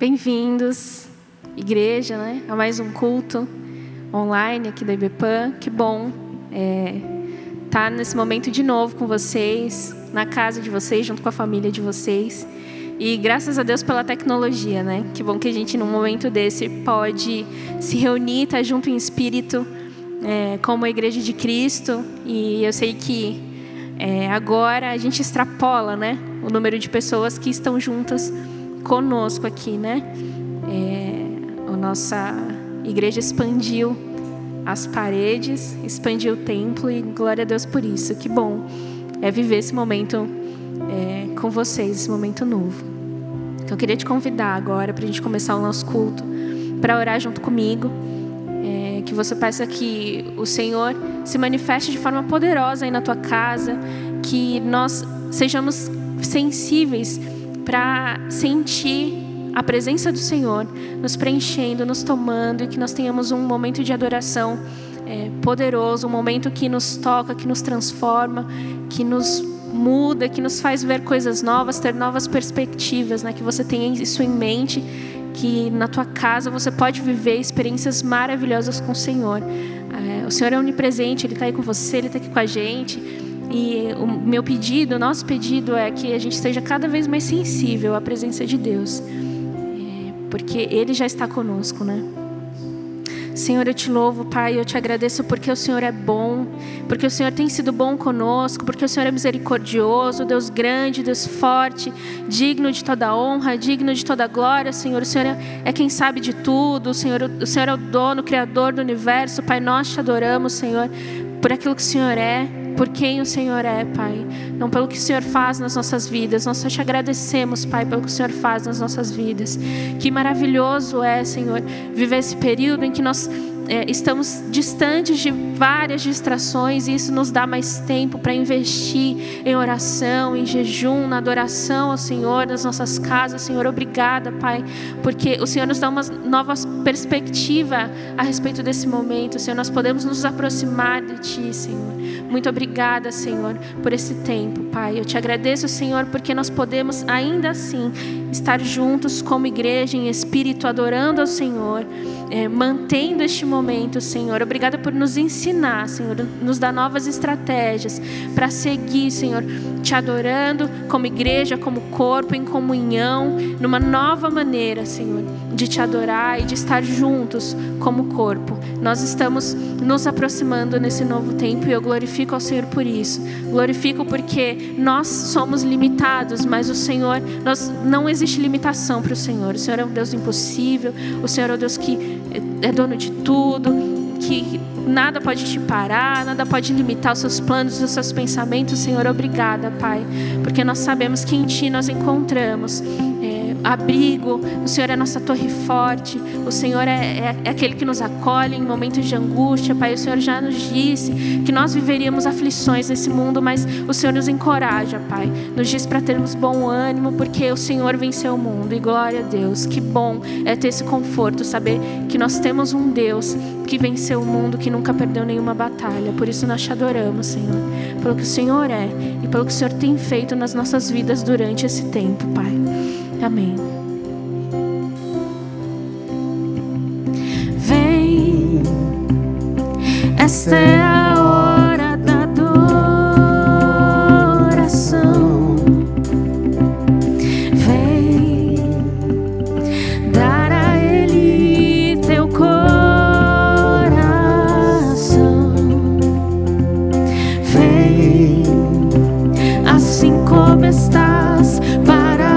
Bem-vindos, igreja, né? A mais um culto online aqui da IBPAM. Que bom estar nesse momento de novo com vocês, na casa de vocês, junto com a família de vocês. E graças a Deus pela tecnologia, né? Que bom que a gente, num momento desse, pode se reunir, estar junto em espírito, como a Igreja de Cristo. E eu sei que agora a gente extrapola, né? O número de pessoas que estão juntas conosco aqui, né? A nossa igreja expandiu as paredes, expandiu o templo, e glória a Deus por isso. Que bom viver esse momento com vocês, esse momento novo. Então, eu queria te convidar agora para a gente começar o nosso culto, para orar junto comigo, que você peça que o Senhor se manifeste de forma poderosa aí na tua casa, que nós sejamos sensíveis para sentir a presença do Senhor nos preenchendo, nos tomando, e que nós tenhamos um momento de adoração poderoso, um momento que nos toca, que nos transforma, que nos muda, que nos faz ver coisas novas, ter novas perspectivas, né? Que você tenha isso em mente, que na tua casa você pode viver experiências maravilhosas com o Senhor. O Senhor é onipresente, Ele está aí com você, Ele está aqui com a gente. E o meu pedido, o nosso pedido é que a gente esteja cada vez mais sensível à presença de Deus, porque Ele já está conosco, né? Senhor, eu te louvo, Pai, eu te agradeço porque o Senhor é bom, porque o Senhor tem sido bom conosco, porque o Senhor é misericordioso, Deus grande, Deus forte, digno de toda honra, digno de toda glória. Senhor, o Senhor é quem sabe de tudo, o Senhor é o dono, o Criador do universo. Pai, nós te adoramos, Senhor, por aquilo que o Senhor é, por quem o Senhor é, Pai, não pelo que o Senhor faz nas nossas vidas. Nós só te agradecemos, Pai, pelo que o Senhor faz nas nossas vidas. Que maravilhoso é, Senhor, viver esse período em que nós estamos distantes de várias distrações, e isso nos dá mais tempo para investir em oração, em jejum, na adoração ao Senhor, nas nossas casas. Senhor, obrigada, Pai, porque o Senhor nos dá uma nova perspectiva a respeito desse momento. Senhor, nós podemos nos aproximar de Ti, Senhor. Muito obrigada, Senhor, por esse tempo, Pai. Eu te agradeço, Senhor, porque nós podemos ainda assim estar juntos como igreja em espírito, adorando ao Senhor, mantendo este momento, Senhor. Obrigada por nos ensinar, Senhor, nos dar novas estratégias para seguir, Senhor, te adorando como igreja, como corpo, em comunhão, numa nova maneira, Senhor, de te adorar e de estar juntos como corpo. Nós estamos nos aproximando nesse novo tempo, e eu glorifico ao Senhor por isso. Glorifico porque nós somos limitados, mas o Senhor, não existe limitação para o Senhor. O Senhor é um Deus impossível, o Senhor é um Deus que é dono de tudo, que nada pode te parar, nada pode limitar os seus planos, os seus pensamentos. Senhor, obrigada, Pai, porque nós sabemos que em Ti nós encontramos abrigo. O Senhor é a nossa torre forte, o Senhor é aquele que nos acolhe em momentos de angústia. Pai, o Senhor já nos disse que nós viveríamos aflições nesse mundo, mas o Senhor nos encoraja, Pai, nos diz para termos bom ânimo, porque o Senhor venceu o mundo. E glória a Deus, que bom é ter esse conforto, saber que nós temos um Deus que venceu o mundo, que nunca perdeu nenhuma batalha. Por isso nós te adoramos, Senhor, pelo que o Senhor é e pelo que o Senhor tem feito nas nossas vidas durante esse tempo, Pai. Amém. Vem, esta é a hora da adoração. Vem, dar a Ele teu coração. Vem, assim como estás, para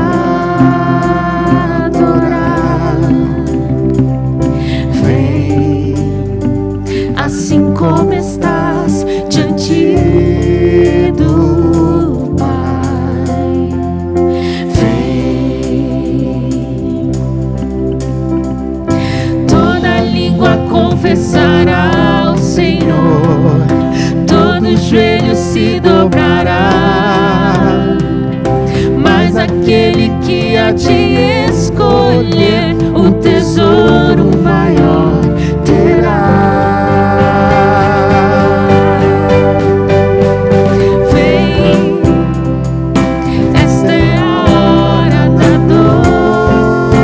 assim como estás diante do Pai. Vem, toda língua confessará ao Senhor, todo joelho se dobrará, mas aquele que há de escolher o tesouro maior terá. Esta é a hora da adoração.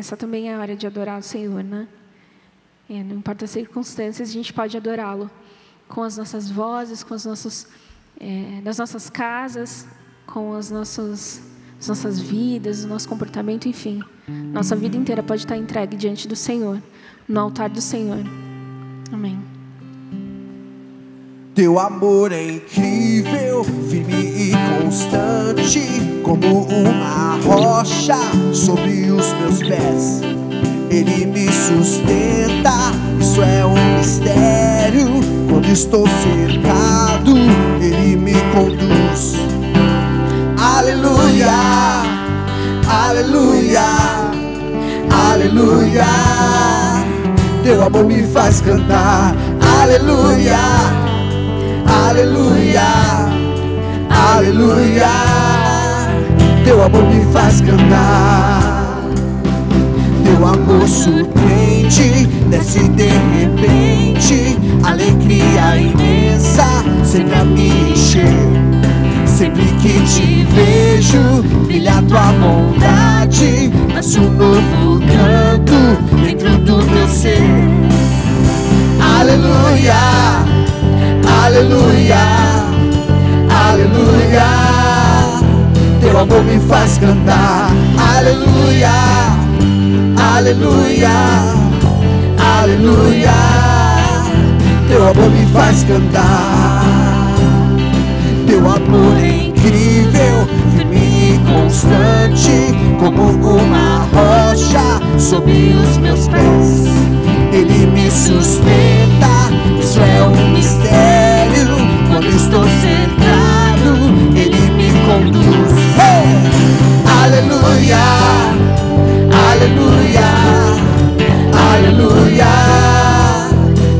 essa também é a hora de adorar o Senhor, né? Não importa as circunstâncias, a gente pode adorá-lo com as nossas vozes, com os nossos, nas nossas casas, com as nossas vidas, o nosso comportamento, enfim. Nossa vida inteira pode estar entregue diante do Senhor, no altar do Senhor. Amém. Teu amor é incrível, firme e constante, como uma rocha sobre os meus pés. Ele me sustenta, isso é um mistério. Quando estou cercado, Ele me conduz. Aleluia, aleluia, aleluia. Teu amor me faz cantar. Aleluia, aleluia, aleluia. Teu amor me faz cantar. Teu amor surpreende, desce de repente, alegria imensa sempre a me encher. Sempre que te vejo, brilha tua bondade, nasce um novo canto dentro do meu ser. Aleluia, aleluia, aleluia. Teu amor me faz cantar. Aleluia, aleluia, aleluia. Teu amor me faz cantar. Teu amor é incrível, firme e constante, como uma rocha sob os meus pés. Ele me sustenta, isso é um mistério. Quando estou cercado, Ele me conduz. Aleluia, aleluia, aleluia.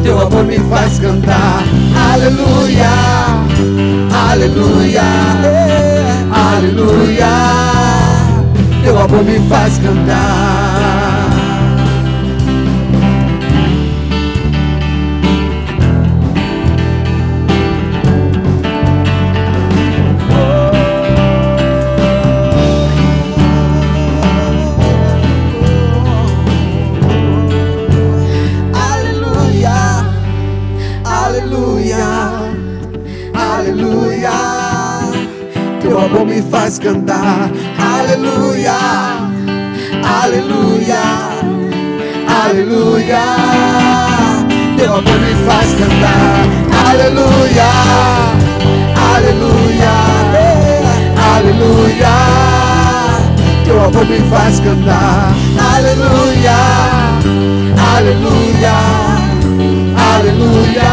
Teu amor me faz cantar. Aleluia, aleluia, aleluia. Teu amor me faz cantar. Teu amor me faz cantar. Aleluia, aleluia, aleluia. Teu amor me faz cantar. Aleluia, aleluia, aleluia. Teu amor me faz cantar. Aleluia, aleluia, aleluia.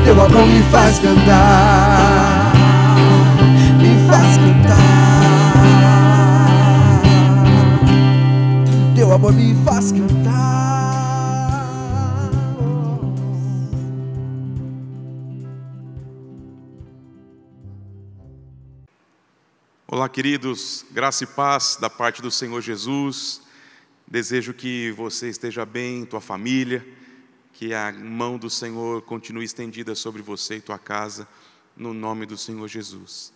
Teu amor me faz cantar. Faz cantar. Teu amor me faz cantar. Olá, queridos, graça e paz da parte do Senhor Jesus. Desejo que você esteja bem, tua família, que a mão do Senhor continue estendida sobre você e tua casa, no nome do Senhor Jesus.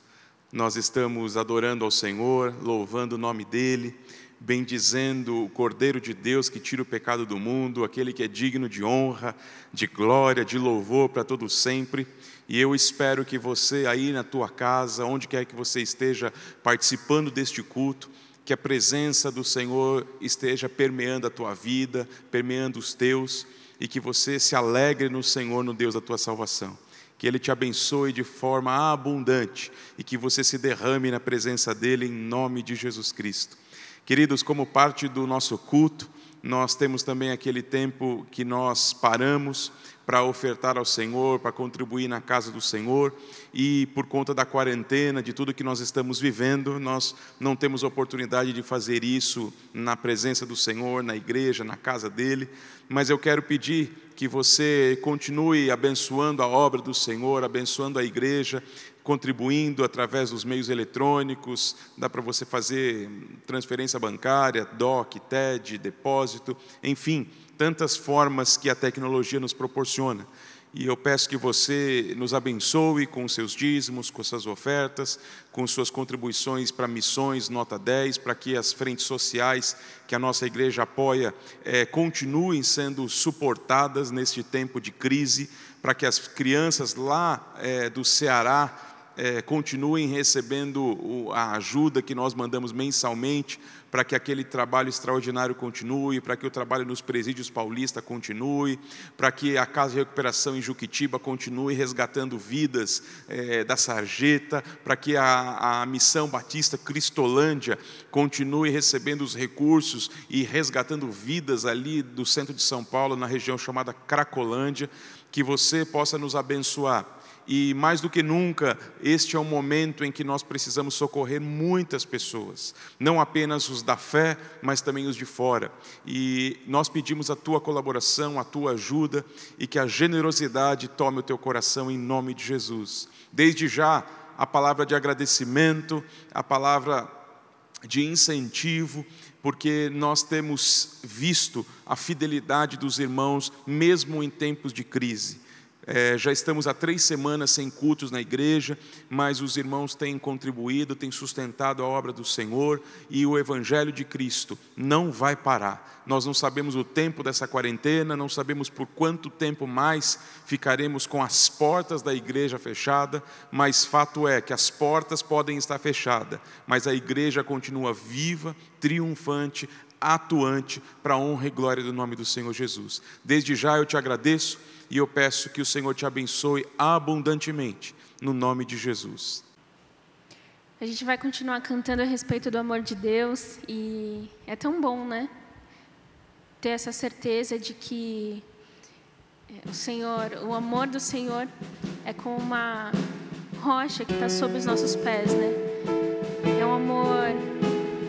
Nós estamos adorando ao Senhor, louvando o nome dEle, bendizendo o Cordeiro de Deus que tira o pecado do mundo, aquele que é digno de honra, de glória, de louvor para todo sempre. E eu espero que você aí na tua casa, onde quer que você esteja participando deste culto, que a presença do Senhor esteja permeando a tua vida, permeando os teus, e que você se alegre no Senhor, no Deus da tua salvação. Que Ele te abençoe de forma abundante e que você se derrame na presença dEle em nome de Jesus Cristo. Queridos, como parte do nosso culto, nós temos também aquele tempo que nós paramos para ofertar ao Senhor, para contribuir na casa do Senhor, e por conta da quarentena, de tudo que nós estamos vivendo, nós não temos oportunidade de fazer isso na presença do Senhor, na igreja, na casa dEle, mas eu quero pedir que você continue abençoando a obra do Senhor, abençoando a igreja, contribuindo através dos meios eletrônicos. Dá para você fazer transferência bancária, DOC, TED, depósito, enfim, tantas formas que a tecnologia nos proporciona. E eu peço que você nos abençoe com seus dízimos, com suas ofertas, com suas contribuições para missões, nota 10, para que as frentes sociais que a nossa igreja apoia continuem sendo suportadas neste tempo de crise, para que as crianças lá do Ceará continuem recebendo a ajuda que nós mandamos mensalmente, para que aquele trabalho extraordinário continue, para que o trabalho nos presídios paulistas continue, para que a Casa de Recuperação em Juquitiba continue resgatando vidas da sarjeta, para que a Missão Batista Cristolândia continue recebendo os recursos e resgatando vidas ali do centro de São Paulo, na região chamada Cracolândia, que você possa nos abençoar. E mais do que nunca, este é um momento em que nós precisamos socorrer muitas pessoas, não apenas os da fé, mas também os de fora. E nós pedimos a tua colaboração, a tua ajuda, e que a generosidade tome o teu coração em nome de Jesus. Desde já, a palavra de agradecimento, a palavra de incentivo, porque nós temos visto a fidelidade dos irmãos, mesmo em tempos de crise. Já estamos há 3 semanas sem cultos na igreja, mas os irmãos têm contribuído, têm sustentado a obra do Senhor, e o Evangelho de Cristo não vai parar. Nós não sabemos o tempo dessa quarentena, não sabemos por quanto tempo mais ficaremos com as portas da igreja fechadas, mas fato é que as portas podem estar fechadas, mas a igreja continua viva, triunfante, atuante, para a honra e glória do nome do Senhor Jesus. Desde já eu te agradeço, e eu peço que o Senhor te abençoe abundantemente, no nome de Jesus. A gente vai continuar cantando a respeito do amor de Deus, e é tão bom, né? Ter essa certeza de que o amor do Senhor é como uma rocha que está sob os nossos pés, né? É um amor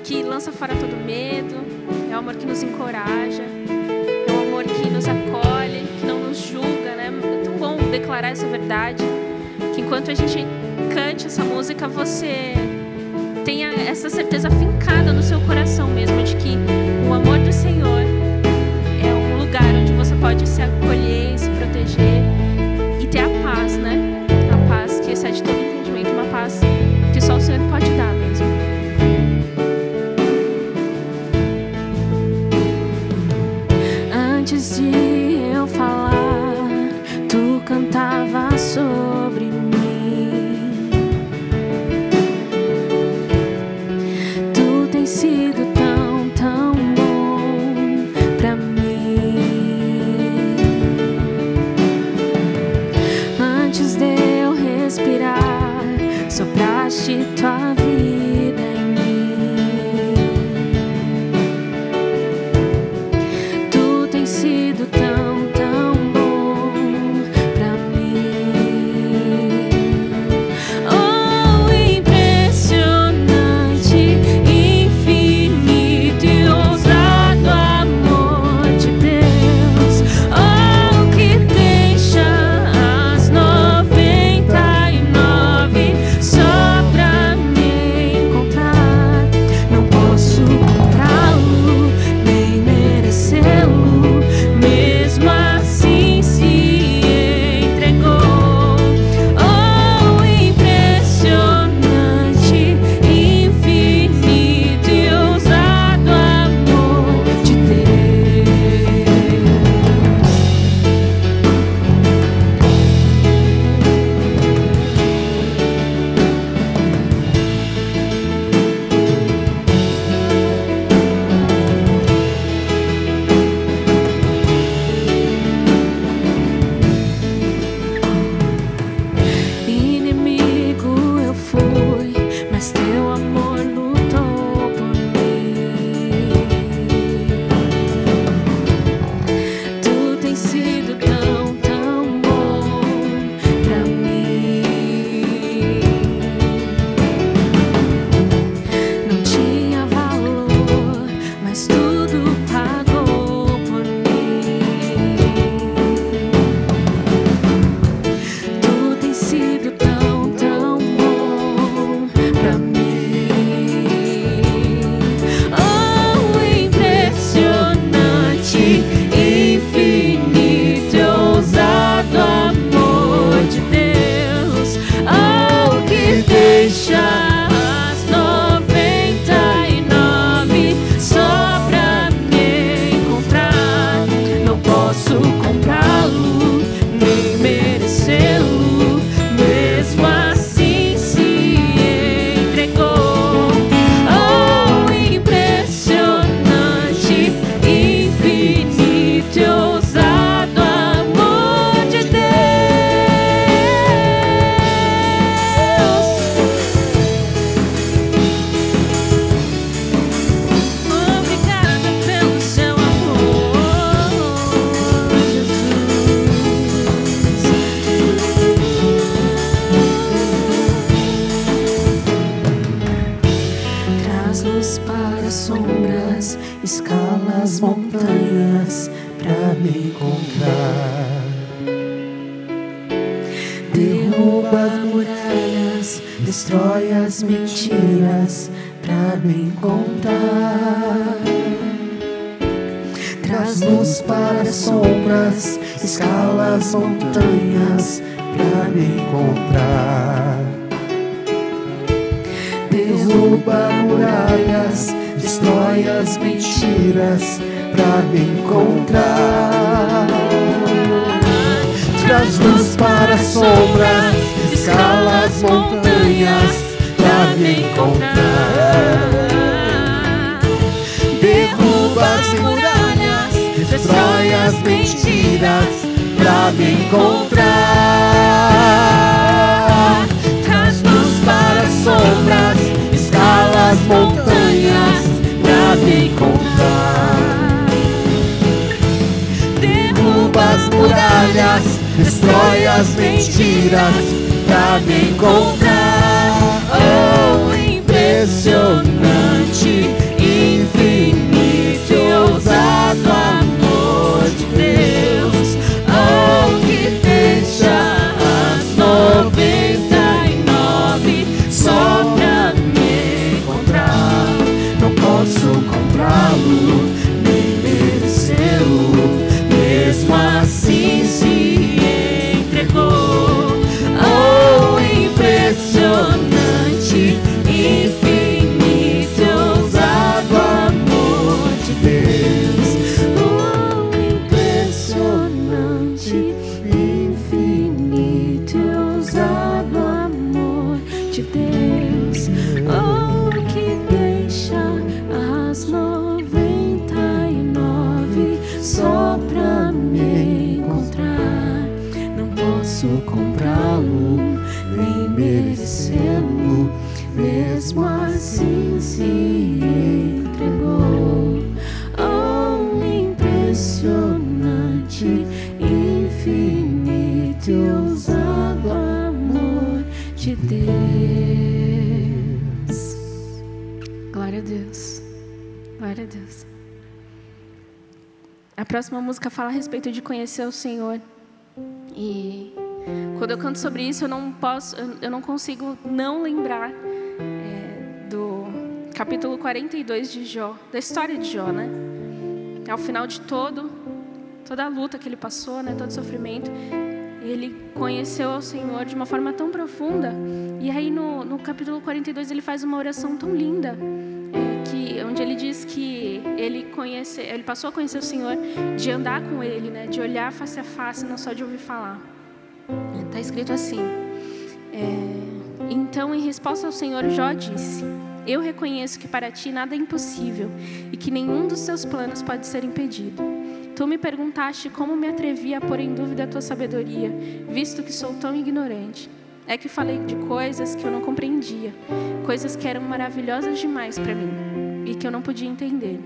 que lança fora todo medo, é um amor que nos encoraja, é um amor que nos acolhe, que não nos julga, né? É tão bom declarar essa verdade, que enquanto a gente cante essa música, você tenha essa certeza fincada no seu coração mesmo, de que o amor do Senhor é um lugar onde você pode se acolher, se proteger e ter a paz, né? A paz que excede todo entendimento, uma paz que só o Senhor pode dar mesmo. Antes de eu falar, tu cantava sobre mim. Tu tens sido tão, tão bom pra mim. Antes de eu respirar, sopraste tua vida em mim. Tu tens sido tão, tão bom pra mim. Oh, impressionante, infinito e ousado amor de Deus. Oh, que deixa as 99 só pra mim. luz para as sombras, escala as montanhas pra me encontrar. Derruba as muralhas, destrói as mentiras pra me encontrar. Traz luz para as sombras, escala as montanhas pra me encontrar. Derruba muralhas, destrói as mentiras pra me encontrar. Traz luz para as sombras, escala as montanhas pra me encontrar. Derruba as muralhas, destrói as mentiras pra me encontrar. Traz luz para as sombras, escala as montanhas pra me encontrar. Derruba as muralhas, destrói as mentiras pra me encontrar. Oh, impressionante, infinito e ousado amor de Deus. Oh, que deixa as 99 só pra me encontrar. Não posso comprá-lo, nem merecê-lo, mesmo assim se entregou. Oh, impressionante, infinito e ousado amor de Deus. Oh, impressionante, infinito e ousado amor de Deus. Oh, que deixa as 99 só pra me encontrar. Não posso comprá-lo, nem merecê-lo, mesmo assim se entregou. Oh, impressionante, infinito e ousado amor de Deus. Glória a Deus. Glória a Deus. A próxima música fala a respeito de conhecer o Senhor. E quando eu canto sobre isso, eu não consigo não lembrar do capítulo 42 de Jó, da história de Jó, né? Ao final de toda a luta que ele passou, né? Todo o sofrimento, ele conheceu ao Senhor de uma forma tão profunda. E aí no capítulo 42 ele faz uma oração tão linda, onde ele diz que ele passou a conhecer o Senhor de andar com Ele, né? De olhar face a face, não só de ouvir falar. Está escrito assim: então, em resposta ao Senhor, Jó disse: eu reconheço que para ti nada é impossível e que nenhum dos teus planos pode ser impedido. Tu me perguntaste como me atrevi a pôr em dúvida a tua sabedoria, visto que sou tão ignorante. É que falei de coisas que eu não compreendia, coisas que eram maravilhosas demais para mim e que eu não podia entender.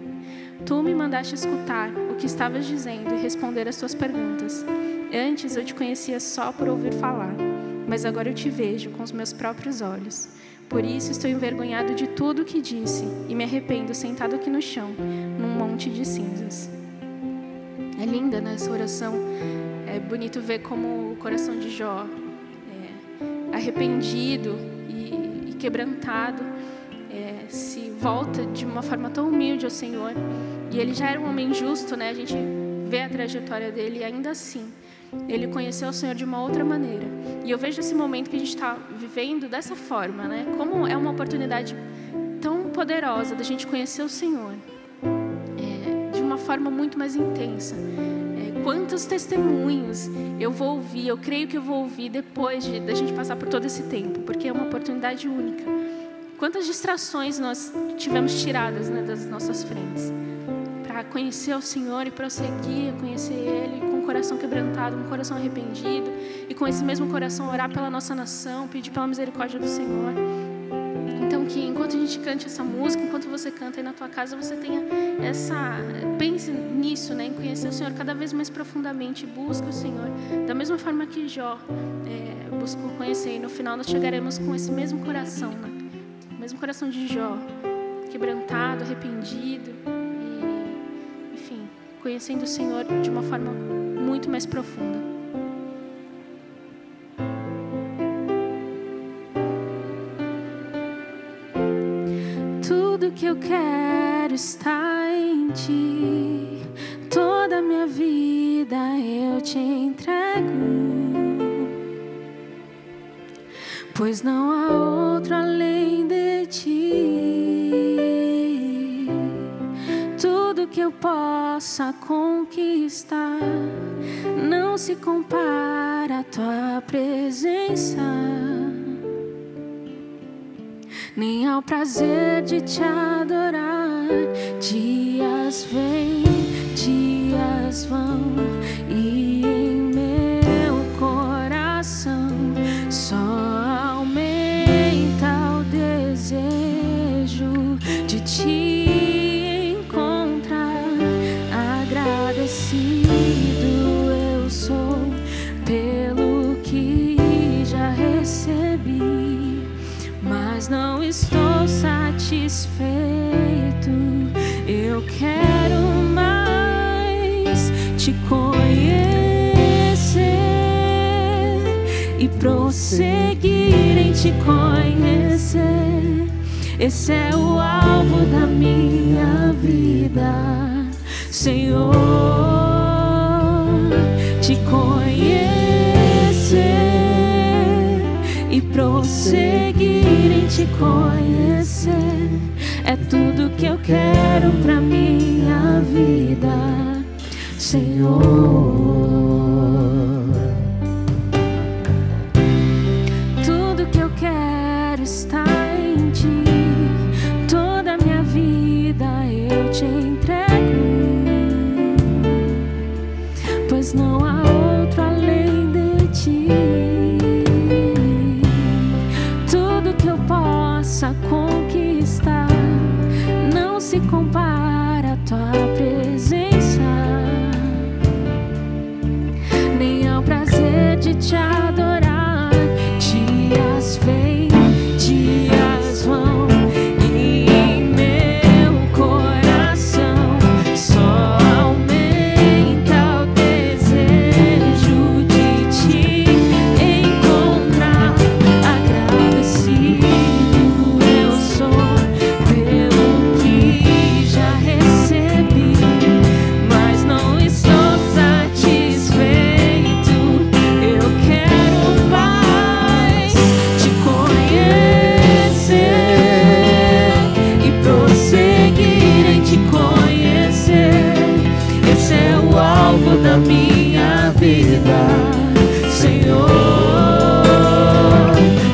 Tu me mandaste escutar o que estavas dizendo e responder às tuas perguntas. Antes eu te conhecia só por ouvir falar, mas agora eu te vejo com os meus próprios olhos. Por isso estou envergonhado de tudo o que disse e me arrependo sentado aqui no chão, num monte de cinzas. É linda, né, essa oração. É bonito ver como o coração de Jó, arrependido e quebrantado, se volta de uma forma tão humilde ao Senhor. E ele já era um homem justo, né? A gente vê a trajetória dele e ainda assim ele conheceu o Senhor de uma outra maneira. E eu vejo esse momento que a gente está vivendo dessa forma, né? Como é uma oportunidade tão poderosa da gente conhecer o Senhor de uma forma muito mais intensa. Quantos testemunhos eu vou ouvir, eu creio que eu vou ouvir depois da gente passar por todo esse tempo, porque é uma oportunidade única. Quantas distrações nós tivemos tiradas, né, das nossas frentes, para conhecer o Senhor e prosseguir a conhecer Ele com o coração quebrantado, com o coração arrependido, e com esse mesmo coração orar pela nossa nação, pedir pela misericórdia do Senhor. Então, que enquanto a gente cante essa música, enquanto você canta aí na tua casa, você tenha pense nisso, né, em conhecer o Senhor cada vez mais profundamente, busque o Senhor, da mesma forma que Jó buscou conhecer, e no final nós chegaremos com esse mesmo coração, né? O mesmo coração de Jó, quebrantado, arrependido e, enfim, conhecendo o Senhor de uma forma muito mais profunda. Tudo que eu quero está em Ti, toda a minha vida eu Te entrego, pois não há outro além de Ti. Tudo que eu possa conquistar não se compara à Tua presença, nem ao prazer de Te adorar. Dias vêm, dias vão, e em meu coração só aumenta o desejo de Te encontrar. Agradecido eu sou pelo que já recebi, mas não estou satisfeito. Eu quero mais Te conhecer e prosseguir em Te conhecer. Esse é o alvo da minha vida, Senhor. Te conhecer e prosseguir em Te conhecer é tudo que eu quero pra minha vida, Senhor. Tudo que eu quero está em Ti, toda a minha vida eu Te entrego, pois não há outro além de Ti. Tudo que eu possa conquistar não se compara à Tua presença, nem ao prazer de Te adorar. Dias vêm, dias vão, e em meu coração só aumenta o desejo de Te encontrar. Agradecido eu sou pelo que já recebi, mas não estou satisfeito. Eu quero mais Te conhecer e prosseguir em Te conhecer. Esse é o alvo da minha vida, Senhor.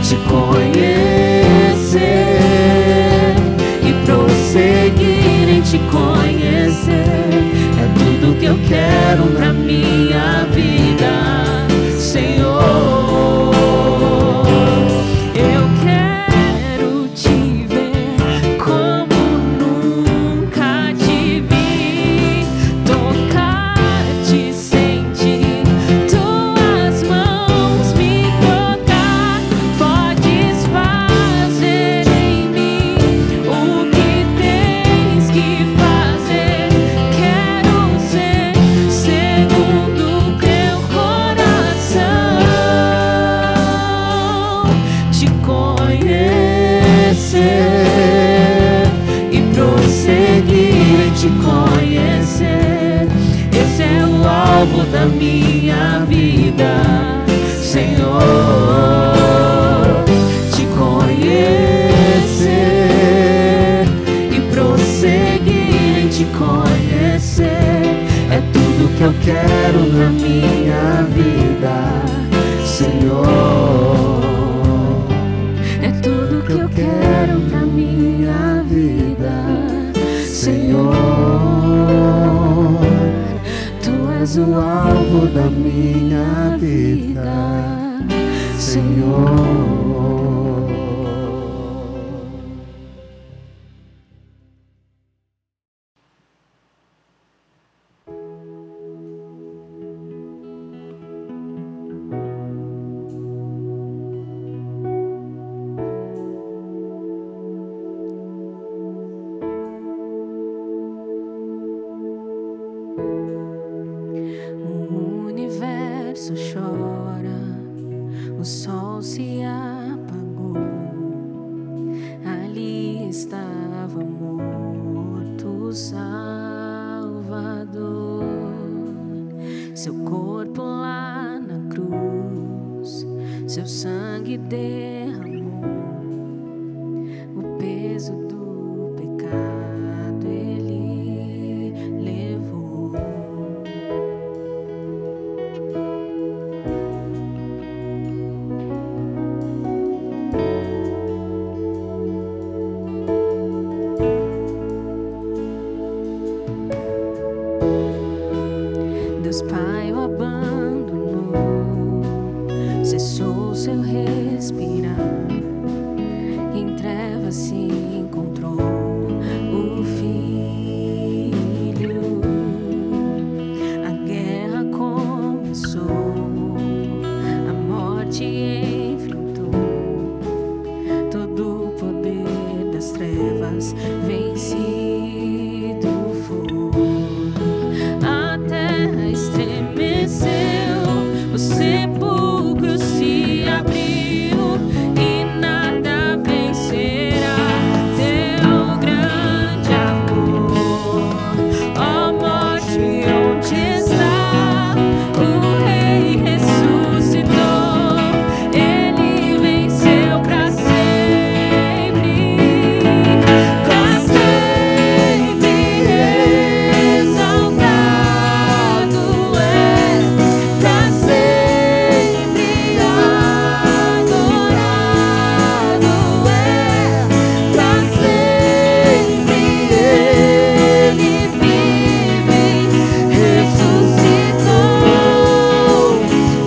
Te conhecer e prosseguir em Te conhecer é tudo que eu quero pra minha vida, Senhor. Eu quero Te ver como nunca Te vi, tocar-Te, sentir Tuas mãos me tocar. Podes fazer em mim o que tens que fazer. Quero ser segundo Teu coração. Te conhecer e prosseguir em Te conhecer. Esse é o alvo da minha vida, Senhor. Te conhecer e prosseguir em Te conhecer é tudo que eu quero na minha vida, Senhor. É tudo que eu quero pra minha vida, Senhor. Tu és o alvo da minha vida, Senhor. estava morto, Salvador. Seu corpo lá na cruz, seu sangue derramou, o peso do pecado ele levou. Deus Pai o abandonou, cessou seu respirar, em trevas se encontrou o Filho. A guerra começou, a morte enfrentou, todo o poder das trevas vencido foi. A terra estremeceu, o sepulcro se abriu e nada vencerá teu grande amor. Ó morte, onde está? O Rei ressuscitou, ele venceu pra sempre, pra sempre exaltado é, pra sempre adorado é, pra sempre ele vive, ressuscitou,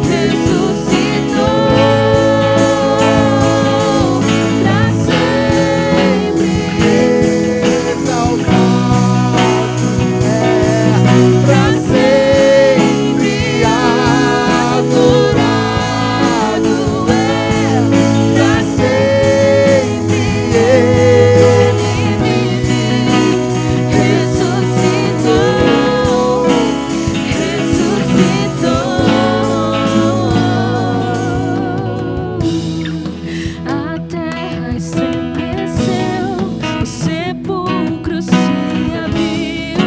ressuscitou, pra sempre Exaltado é, pra sempre adorado é, pra sempre ele vive, ressuscitou, ressuscitou. A terra estremeceu, o sepulcro se abriu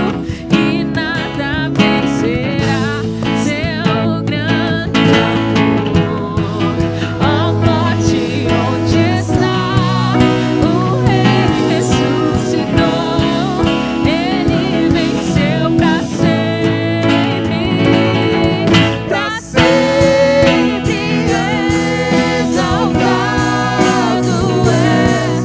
e nada vencerá seu grande amor. Ó morte, onde está? O Rei ressuscitou, ele venceu pra sempre, pra sempre exaltado é,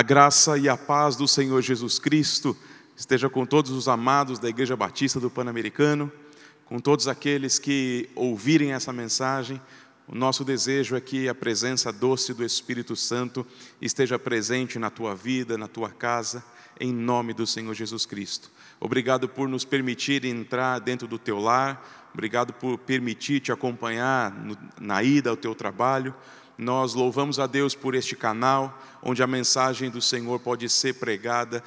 graça e a paz do Senhor Jesus Cristo esteja com todos os amados da Igreja Batista do Pan-Americano, com todos aqueles que ouvirem essa mensagem. O nosso desejo é que a presença doce do Espírito Santo esteja presente na tua vida, na tua casa, em nome do Senhor Jesus Cristo. Obrigado por nos permitir entrar dentro do teu lar, obrigado por permitir te acompanhar na ida ao teu trabalho. Nós louvamos a Deus por este canal, onde a mensagem do Senhor pode ser pregada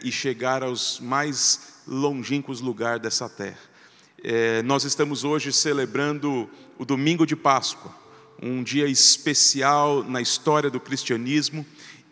e chegar aos mais longínquos lugares dessa terra. Nós estamos hoje celebrando o domingo de Páscoa, um dia especial na história do cristianismo,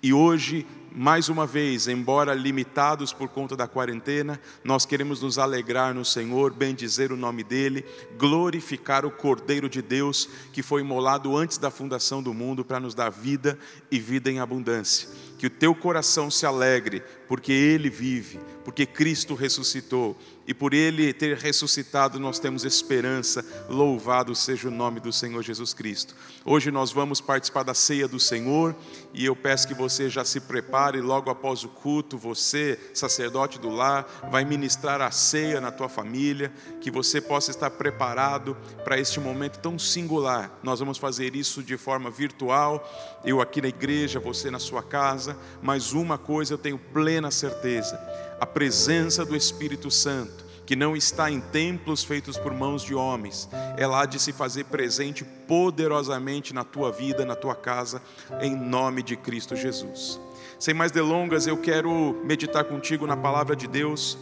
e hoje, mais uma vez, embora limitados por conta da quarentena, nós queremos nos alegrar no Senhor, bendizer o nome dEle, glorificar o Cordeiro de Deus, que foi imolado antes da fundação do mundo para nos dar vida e vida em abundância. Que o teu coração se alegre, porque Ele vive, porque Cristo ressuscitou, e por Ele ter ressuscitado nós temos esperança. Louvado seja o nome do Senhor Jesus Cristo. Hoje nós vamos participar da ceia do Senhor, e eu peço que você já se prepare. Logo após o culto, você, sacerdote do lar, vai ministrar a ceia na tua família, que você possa estar preparado para este momento tão singular. Nós vamos fazer isso de forma virtual, eu aqui na igreja, você na sua casa, mas uma coisa eu tenho plena certeza: a presença do Espírito Santo, que não está em templos feitos por mãos de homens, ela há de se fazer presente poderosamente na tua vida, na tua casa, em nome de Cristo Jesus. Sem mais delongas, eu quero meditar contigo na palavra de Deus,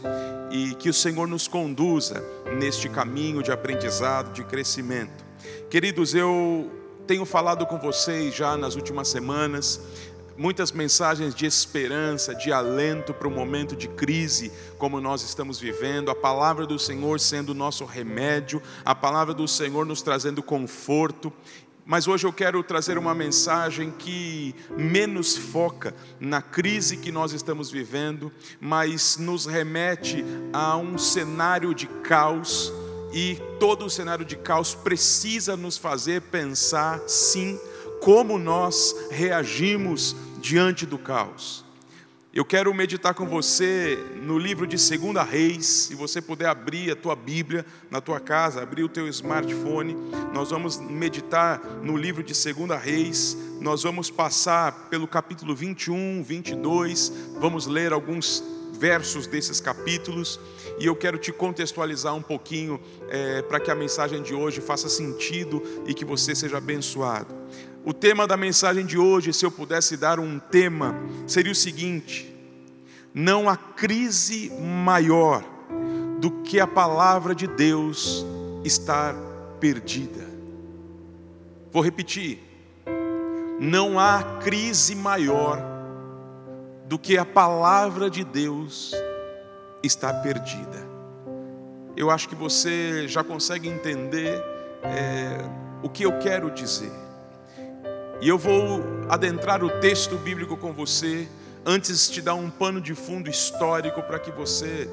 e que o Senhor nos conduza neste caminho de aprendizado, de crescimento. Queridos, eu tenho falado com vocês já nas últimas semanas muitas mensagens de esperança, de alento para o momento de crise como nós estamos vivendo, a palavra do Senhor sendo o nosso remédio, a palavra do Senhor nos trazendo conforto. Mas hoje eu quero trazer uma mensagem que menos foca na crise que nós estamos vivendo, mas nos remete a um cenário de caos, e todo o cenário de caos precisa nos fazer pensar, sim, como nós reagimos diante do caos. Eu quero meditar com você no livro de 2 Reis. Se você puder abrir a tua Bíblia na tua casa, abrir o teu smartphone, nós vamos meditar no livro de 2 Reis. Nós vamos passar pelo capítulo 21, 22, vamos ler alguns versos desses capítulos, e eu quero te contextualizar um pouquinho para que a mensagem de hoje faça sentido e que você seja abençoado. O tema da mensagem de hoje, se eu pudesse dar um tema, seria o seguinte: não há crise maior do que a palavra de Deus estar perdida. Vou repetir: não há crise maior do que a palavra de Deus estar perdida. Eu acho que você já consegue entender o que eu quero dizer. E eu vou adentrar o texto bíblico com você, antes te dar um pano de fundo histórico para que você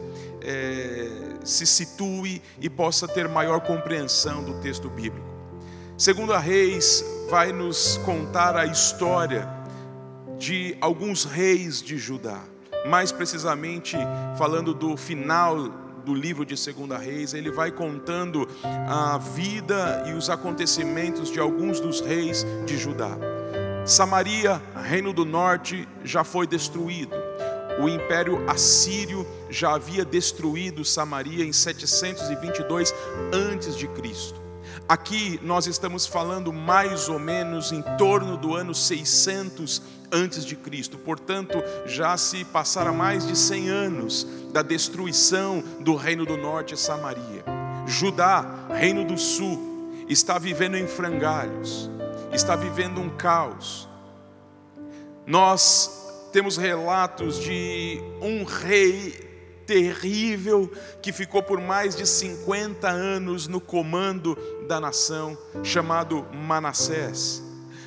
se situe e possa ter maior compreensão do texto bíblico. 2 Reis vai nos contar a história de alguns reis de Judá. Mais precisamente, falando do final do livro de 2 Reis, ele vai contando a vida e os acontecimentos de alguns dos reis de Judá. Samaria, reino do norte, já foi destruído. O império assírio já havia destruído Samaria em 722 a.C. Aqui nós estamos falando mais ou menos em torno do ano 600 a.C. Portanto, já se passaram mais de 100 anos da destruição do reino do norte, Samaria. Judá, reino do sul, está vivendo em frangalhos, está vivendo um caos. Nós temos relatos de um rei terrível que ficou por mais de 50 anos no comando da nação, chamado Manassés.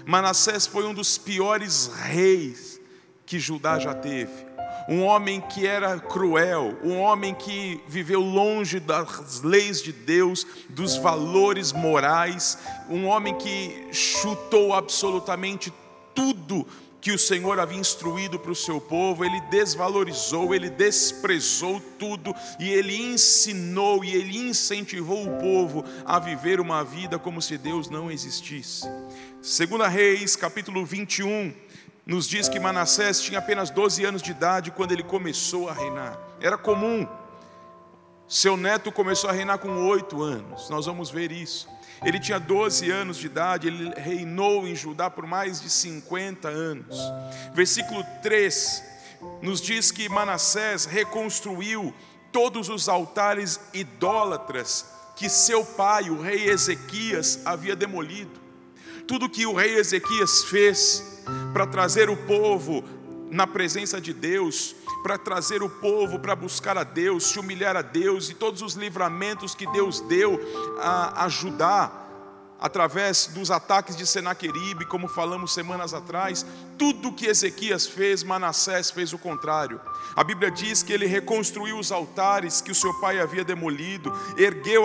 Manassés foi um dos piores reis que Judá já teve. Um homem que era cruel, um homem que viveu longe das leis de Deus, dos valores morais, um homem que chutou absolutamente tudo que o Senhor havia instruído para o seu povo, ele desvalorizou, ele desprezou tudo, e ele ensinou e ele incentivou o povo a viver uma vida como se Deus não existisse. 2 Reis, capítulo 21, nos diz que Manassés tinha apenas 12 anos de idade quando ele começou a reinar. Era comum. Seu neto começou a reinar com 8 anos, nós vamos ver isso. Ele tinha 12 anos de idade, ele reinou em Judá por mais de 50 anos. Versículo 3 nos diz que Manassés reconstruiu todos os altares idólatras que seu pai, o rei Ezequias, havia demolido. Tudo que o rei Ezequias fez para trazer o povo na presença de Deus, para trazer o povo para buscar a Deus, se humilhar a Deus, e todos os livramentos que Deus deu a Judá, através dos ataques de Senaqueribe, como falamos semanas atrás, tudo que Ezequias fez, Manassés fez o contrário. A Bíblia diz que ele reconstruiu os altares que o seu pai havia demolido, ergueu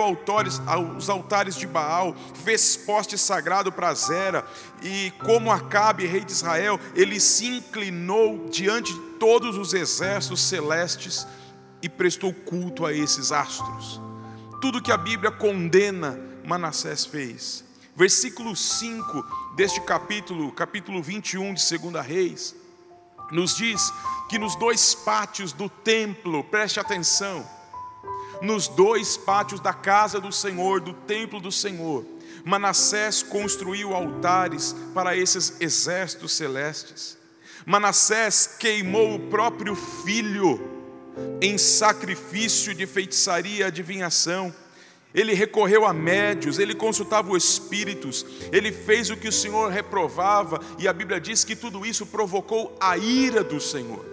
os altares de Baal, fez poste sagrado para Azera, e como Acabe, rei de Israel, ele se inclinou diante de todos os exércitos celestes e prestou culto a esses astros. Tudo que a Bíblia condena, Manassés fez. Versículo 5 deste capítulo 21 de 2 Reis, nos diz que nos 2 pátios do templo, preste atenção, nos 2 pátios da casa do Senhor, do templo do Senhor, Manassés construiu altares para esses exércitos celestes. Manassés queimou o próprio filho em sacrifício de feitiçaria e adivinhação. Ele recorreu a médios, ele consultava os espíritos, ele fez o que o Senhor reprovava, e a Bíblia diz que tudo isso provocou a ira do Senhor.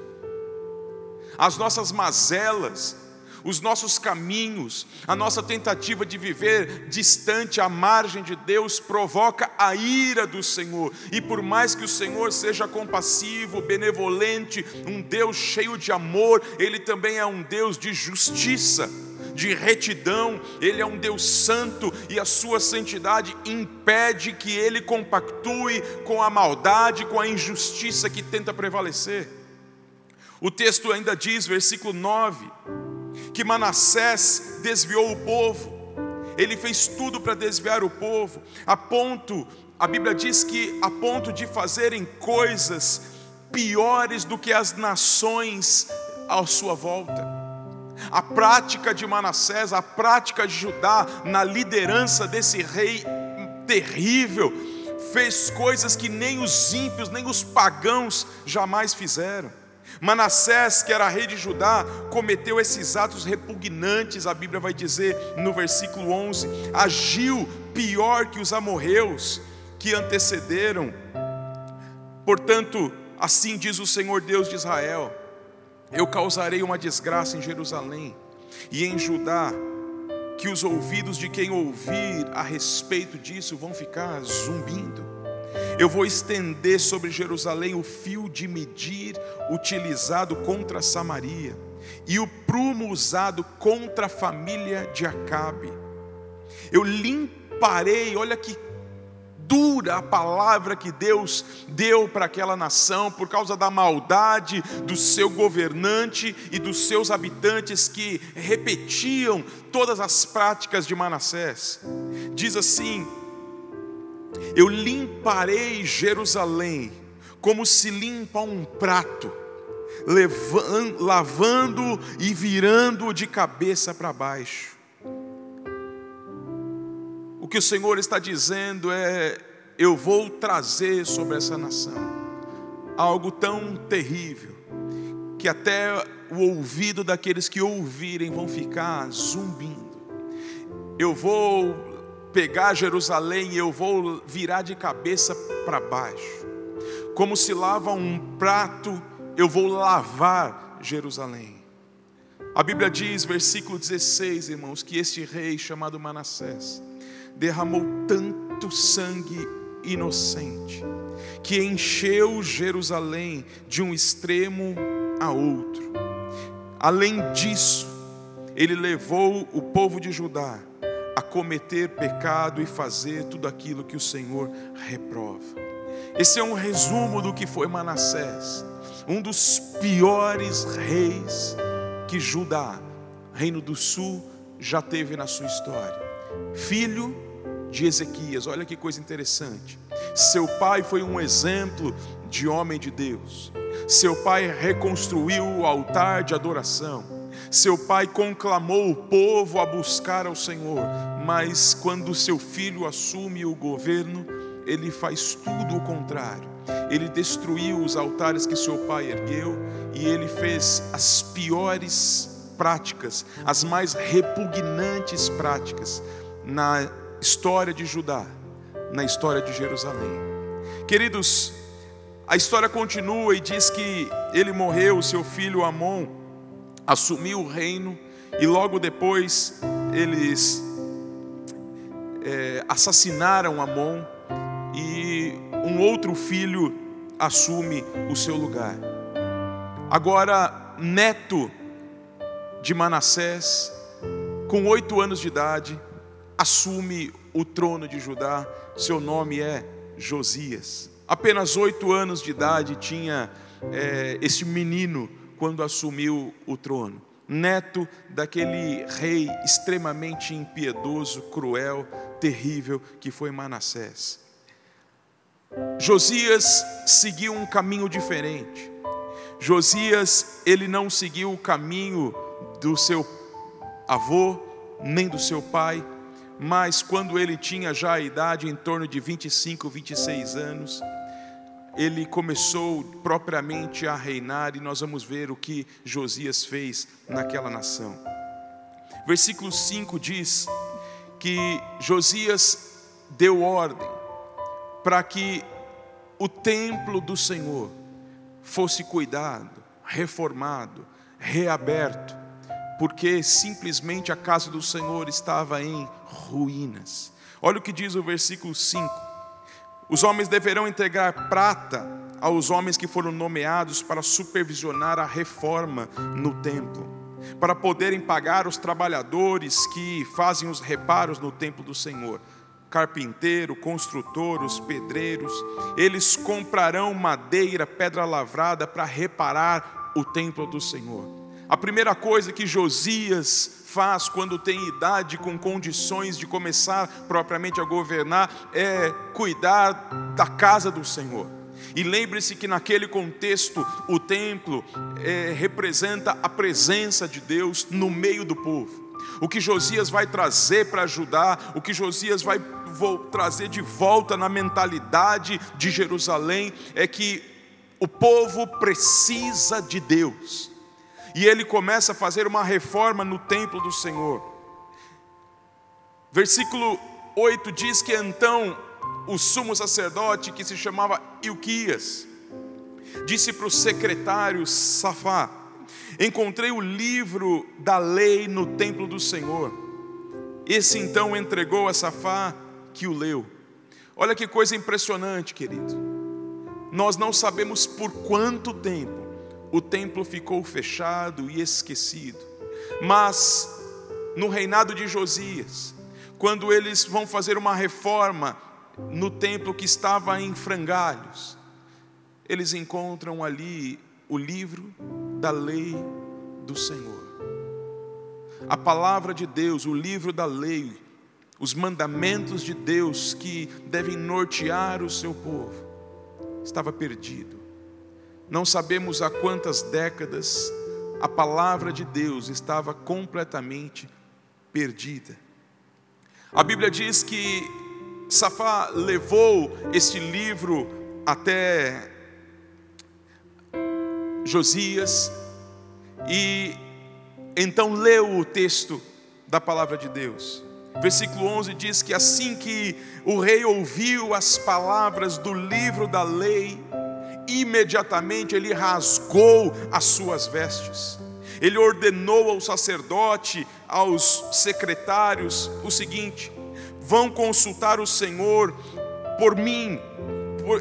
As nossas mazelas, os nossos caminhos, a nossa tentativa de viver distante, à margem de Deus, provoca a ira do Senhor. E por mais que o Senhor seja compassivo, benevolente, um Deus cheio de amor, Ele também é um Deus de justiça, de retidão. Ele é um Deus santo, e a sua santidade impede que Ele compactue com a maldade, com a injustiça que tenta prevalecer. O texto ainda diz, versículo 9, que Manassés desviou o povo. Ele fez tudo para desviar o povo, a Bíblia diz que a ponto de fazerem coisas piores do que as nações à sua volta. A prática de Manassés, a prática de Judá, na liderança desse rei terrível, fez coisas que nem os ímpios, nem os pagãos jamais fizeram. Manassés, que era rei de Judá, cometeu esses atos repugnantes. A Bíblia vai dizer no versículo 11, agiu pior que os amorreus que antecederam. Portanto, assim diz o Senhor Deus de Israel: eu causarei uma desgraça em Jerusalém e em Judá, que os ouvidos de quem ouvir a respeito disso vão ficar zumbindo. Eu vou estender sobre Jerusalém o fio de medir utilizado contra Samaria e o prumo usado contra a família de Acabe. Eu limparei, olha que dura a palavra que Deus deu para aquela nação, por causa da maldade do seu governante e dos seus habitantes que repetiam todas as práticas de Manassés. Diz assim: eu limparei Jerusalém como se limpa um prato, lavando e virando de cabeça para baixo. O que o Senhor está dizendo é: eu vou trazer sobre essa nação algo tão terrível, que até o ouvido daqueles que ouvirem vão ficar zumbindo. Eu vou pegar Jerusalém e eu vou virar de cabeça para baixo. Como se lava um prato, eu vou lavar Jerusalém. A Bíblia diz, versículo 16, irmãos, que este rei chamado Manassés derramou tanto sangue inocente, que encheu Jerusalém de um extremo a outro. Além disso, ele levou o povo de Judá a cometer pecado e fazer tudo aquilo que o Senhor reprova. Esse é um resumo do que foi Manassés, um dos piores reis que Judá, Reino do Sul, já teve na sua história. Filho de Ezequias, olha que coisa interessante. Seu pai foi um exemplo de homem de Deus. Seu pai reconstruiu o altar de adoração. Seu pai conclamou o povo a buscar ao Senhor. Mas quando seu filho assume o governo, ele faz tudo o contrário. Ele destruiu os altares que seu pai ergueu e ele fez as piores práticas, as mais repugnantes práticas na história de Judá, na história de Jerusalém. Queridos, a história continua e diz que ele morreu, seu filho Amon assumiu o reino e logo depois eles assassinaram Amon e um outro filho assume o seu lugar. Agora, neto de Manassés, com 8 anos de idade, assume o trono de Judá. Seu nome é Josias. Apenas 8 anos de idade tinha este menino quando assumiu o trono. Neto daquele rei extremamente impiedoso, cruel, terrível que foi Manassés. Josias seguiu um caminho diferente. Josias, ele não seguiu o caminho do seu avô, nem do seu pai, mas quando ele tinha já a idade em torno de 25, 26 anos, ele começou propriamente a reinar e nós vamos ver o que Josias fez naquela nação. Versículo 5 diz que Josias deu ordem para que o templo do Senhor fosse cuidado, reformado, reaberto, porque simplesmente a casa do Senhor estava em ruínas. Olha o que diz o versículo 5. Os homens deverão entregar prata aos homens que foram nomeados para supervisionar a reforma no templo, para poderem pagar os trabalhadores que fazem os reparos no templo do Senhor. Carpinteiro, construtor, os pedreiros, eles comprarão madeira, pedra lavrada para reparar o templo do Senhor. A primeira coisa que Josias faz quando tem idade, com condições de começar propriamente a governar, é cuidar da casa do Senhor. E lembre-se que naquele contexto o templo representa a presença de Deus no meio do povo. O que Josias vai trazer para Judá, o que Josias vai trazer de volta na mentalidade de Jerusalém, é que o povo precisa de Deus. E ele começa a fazer uma reforma no templo do Senhor. Versículo 8 diz que então o sumo sacerdote, que se chamava Ilquias, disse para o secretário Safá: encontrei o livro da lei no templo do Senhor. Esse então entregou a Safá, que o leu. Olha que coisa impressionante, querido. Nós não sabemos por quanto tempo o templo ficou fechado e esquecido, mas no reinado de Josias, quando eles vão fazer uma reforma no templo que estava em frangalhos, eles encontram ali o livro da lei do Senhor. A palavra de Deus, o livro da lei, os mandamentos de Deus que devem nortear o seu povo, estava perdido. Não sabemos há quantas décadas a palavra de Deus estava completamente perdida. A Bíblia diz que Safá levou este livro até Josias e então leu o texto da palavra de Deus. Versículo 11 diz que assim que o rei ouviu as palavras do livro da lei, imediatamente ele rasgou as suas vestes. Ele ordenou ao sacerdote, aos secretários, o seguinte: vão consultar o Senhor por mim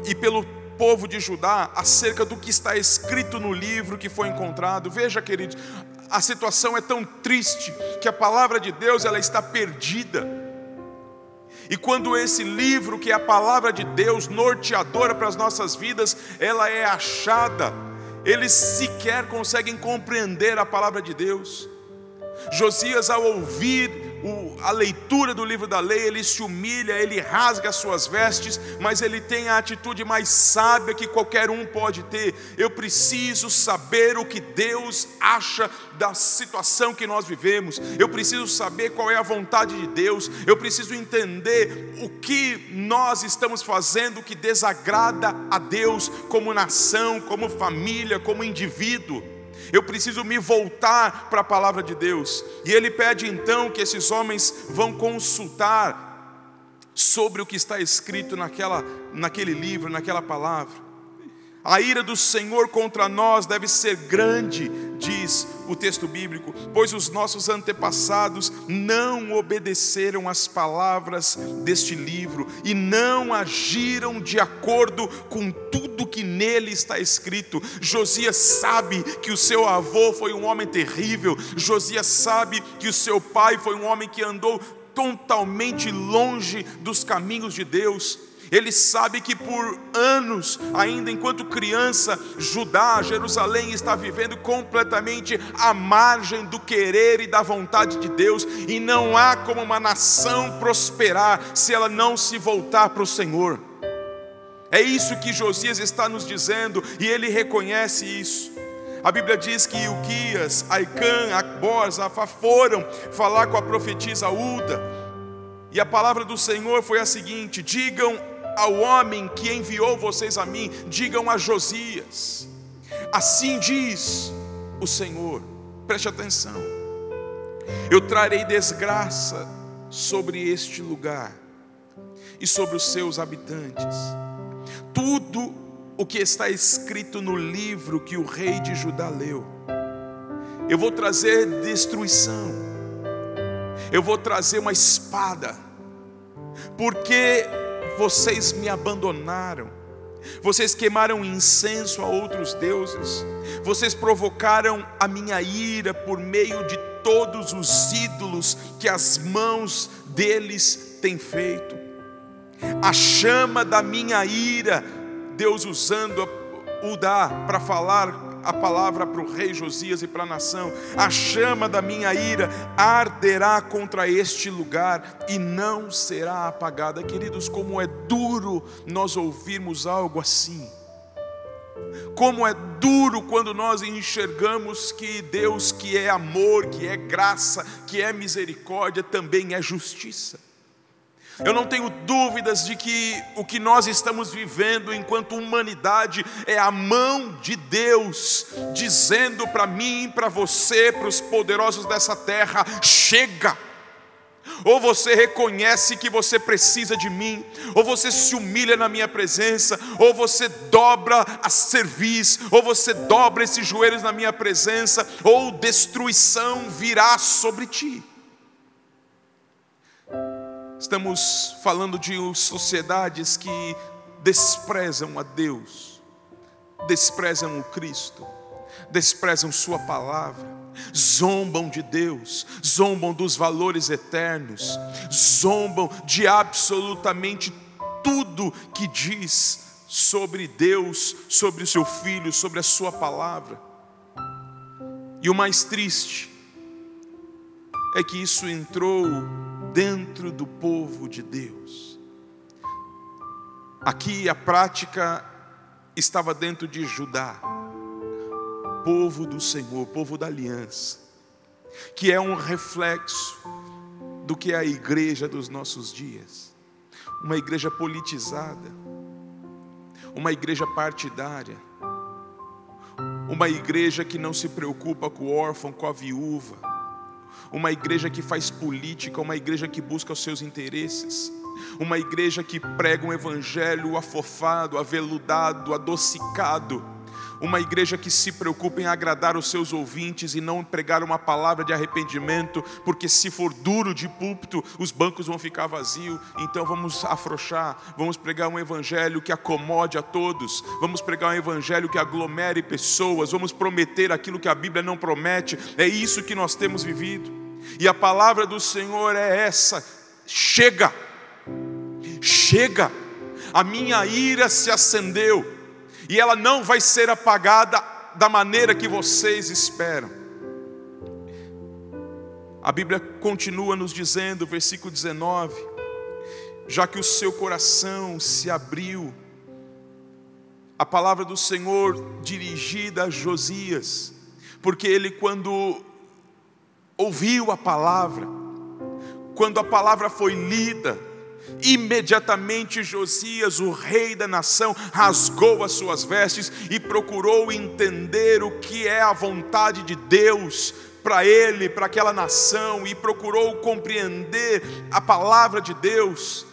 e pelo povo de Judá acerca do que está escrito no livro que foi encontrado. Veja, queridos, a situação é tão triste que a palavra de Deus ela está perdida. E quando esse livro, que é a palavra de Deus, norteadora para as nossas vidas, ela é achada, eles sequer conseguem compreender a palavra de Deus. Josias, ao ouvir a leitura do livro da lei, ele se humilha, ele rasga as suas vestes, mas ele tem a atitude mais sábia que qualquer um pode ter. Eu preciso saber o que Deus acha da situação que nós vivemos, eu preciso saber qual é a vontade de Deus, eu preciso entender o que nós estamos fazendo que desagrada a Deus, como nação, como família, como indivíduo. Eu preciso me voltar para a palavra de Deus. E ele pede então que esses homens vão consultar sobre o que está escrito naquele livro, naquela palavra. A ira do Senhor contra nós deve ser grande, diz o texto bíblico, pois os nossos antepassados não obedeceram às palavras deste livro e não agiram de acordo com tudo que nele está escrito. Josias sabe que o seu avô foi um homem terrível. Josias sabe que o seu pai foi um homem que andou totalmente longe dos caminhos de Deus. Ele sabe que por anos, ainda enquanto criança, Judá, Jerusalém, está vivendo completamente à margem do querer e da vontade de Deus. E não há como uma nação prosperar se ela não se voltar para o Senhor. É isso que Josias está nos dizendo, e ele reconhece isso. A Bíblia diz que Ilquias, Aicã, Acbor, Zafá foram falar com a profetisa Uda. E a palavra do Senhor foi a seguinte: digam ao homem que enviou vocês a mim, digam a Josias, assim diz o Senhor, preste atenção, eu trarei desgraça sobre este lugar e sobre os seus habitantes. Tudo o que está escrito no livro que o rei de Judá leu, eu vou trazer destruição, eu vou trazer uma espada, porque vocês me abandonaram, vocês queimaram incenso a outros deuses, vocês provocaram a minha ira por meio de todos os ídolos que as mãos deles têm feito. A chama da minha ira, Deus usando Udá para falar a palavra para o rei Josias e para a nação, a chama da minha ira arderá contra este lugar e não será apagada. Queridos, como é duro nós ouvirmos algo assim. Como é duro quando nós enxergamos que Deus, que é amor, que é graça, que é misericórdia, também é justiça. Eu não tenho dúvidas de que o que nós estamos vivendo enquanto humanidade é a mão de Deus dizendo para mim, para você, para os poderosos dessa terra: chega! Ou você reconhece que você precisa de mim, ou você se humilha na minha presença, ou você dobra a cerviz, ou você dobra esses joelhos na minha presença, ou destruição virá sobre ti. Estamos falando de sociedades que desprezam a Deus, desprezam o Cristo, desprezam sua palavra, zombam de Deus, zombam dos valores eternos, zombam de absolutamente tudo que diz sobre Deus, sobre o seu Filho, sobre a sua palavra. E o mais triste é que isso entrou dentro do povo de Deus. Aqui a prática estava dentro de Judá, povo do Senhor, povo da aliança, que é um reflexo do que é a igreja dos nossos dias. Uma igreja politizada, uma igreja partidária, uma igreja que não se preocupa com o órfão, com a viúva, uma igreja que faz política, uma igreja que busca os seus interesses, uma igreja que prega um evangelho afofado, aveludado, adocicado, uma igreja que se preocupa em agradar os seus ouvintes e não pregar uma palavra de arrependimento, porque se for duro de púlpito, os bancos vão ficar vazios. Então vamos afrouxar, vamos pregar um evangelho que acomode a todos, vamos pregar um evangelho que aglomere pessoas, vamos prometer aquilo que a Bíblia não promete. É isso que nós temos vivido, e a palavra do Senhor é essa: chega! Chega, a minha ira se acendeu, e ela não vai ser apagada da maneira que vocês esperam. A Bíblia continua nos dizendo, versículo 19: já que o seu coração se abriu, a palavra do Senhor dirigida a Josias, porque ele, quando ouviu a palavra, quando a palavra foi lida, imediatamente Josias, o rei da nação, rasgou as suas vestes e procurou entender o que é a vontade de Deus para ele, para aquela nação, e procurou compreender a palavra de Deus.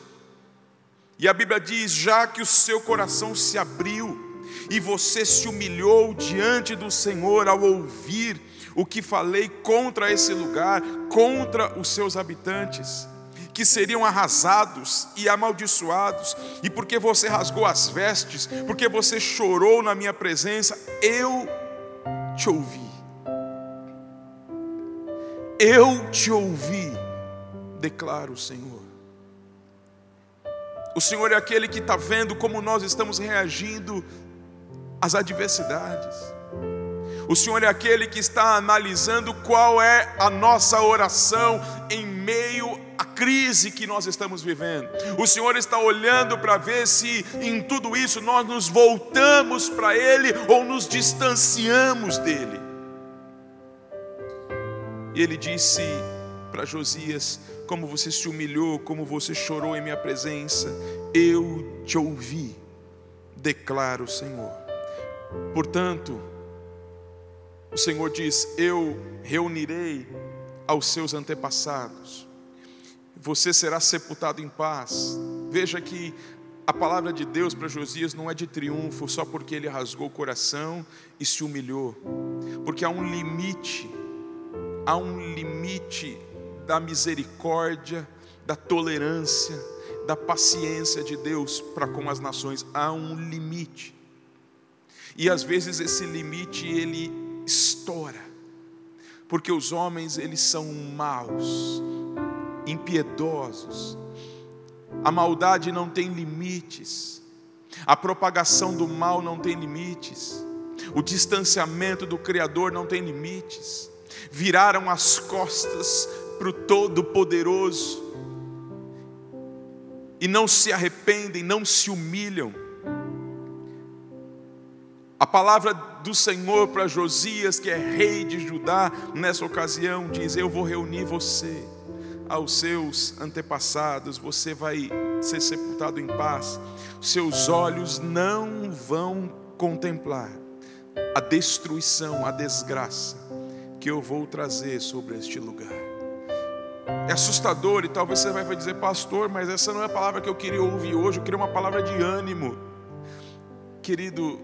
E a Bíblia diz: já que o seu coração se abriu e você se humilhou diante do Senhor ao ouvir o que falei contra esse lugar, contra os seus habitantes, que seriam arrasados e amaldiçoados, e porque você rasgou as vestes, porque você chorou na minha presença, eu te ouvi. Eu te ouvi, declara o Senhor. O Senhor é aquele que está vendo como nós estamos reagindo às adversidades. O Senhor é aquele que está analisando qual é a nossa oração em meio à crise que nós estamos vivendo. O Senhor está olhando para ver se em tudo isso nós nos voltamos para Ele ou nos distanciamos dEle. E Ele disse para Josias: como você se humilhou, como você chorou em minha presença, eu te ouvi, declara o Senhor. Portanto, o Senhor diz: eu reunirei aos seus antepassados, você será sepultado em paz. Veja que a palavra de Deus para Josias não é de triunfo só porque ele rasgou o coração e se humilhou, porque há um limite da misericórdia, da tolerância, da paciência de Deus para com as nações. Há um limite, e às vezes esse limite ele estoura, porque os homens eles são maus, impiedosos. A maldade não tem limites, a propagação do mal não tem limites, o distanciamento do Criador não tem limites. Viraram as costas para o Todo-Poderoso e não se arrependem, não se humilham. A palavra do Senhor para Josias, que é rei de Judá, nessa ocasião diz: eu vou reunir você aos seus antepassados, você vai ser sepultado em paz, seus olhos não vão contemplar a destruição, a desgraça que eu vou trazer sobre este lugar. É assustador, e talvez você vai dizer: pastor, mas essa não é a palavra que eu queria ouvir hoje, eu queria uma palavra de ânimo. Querido,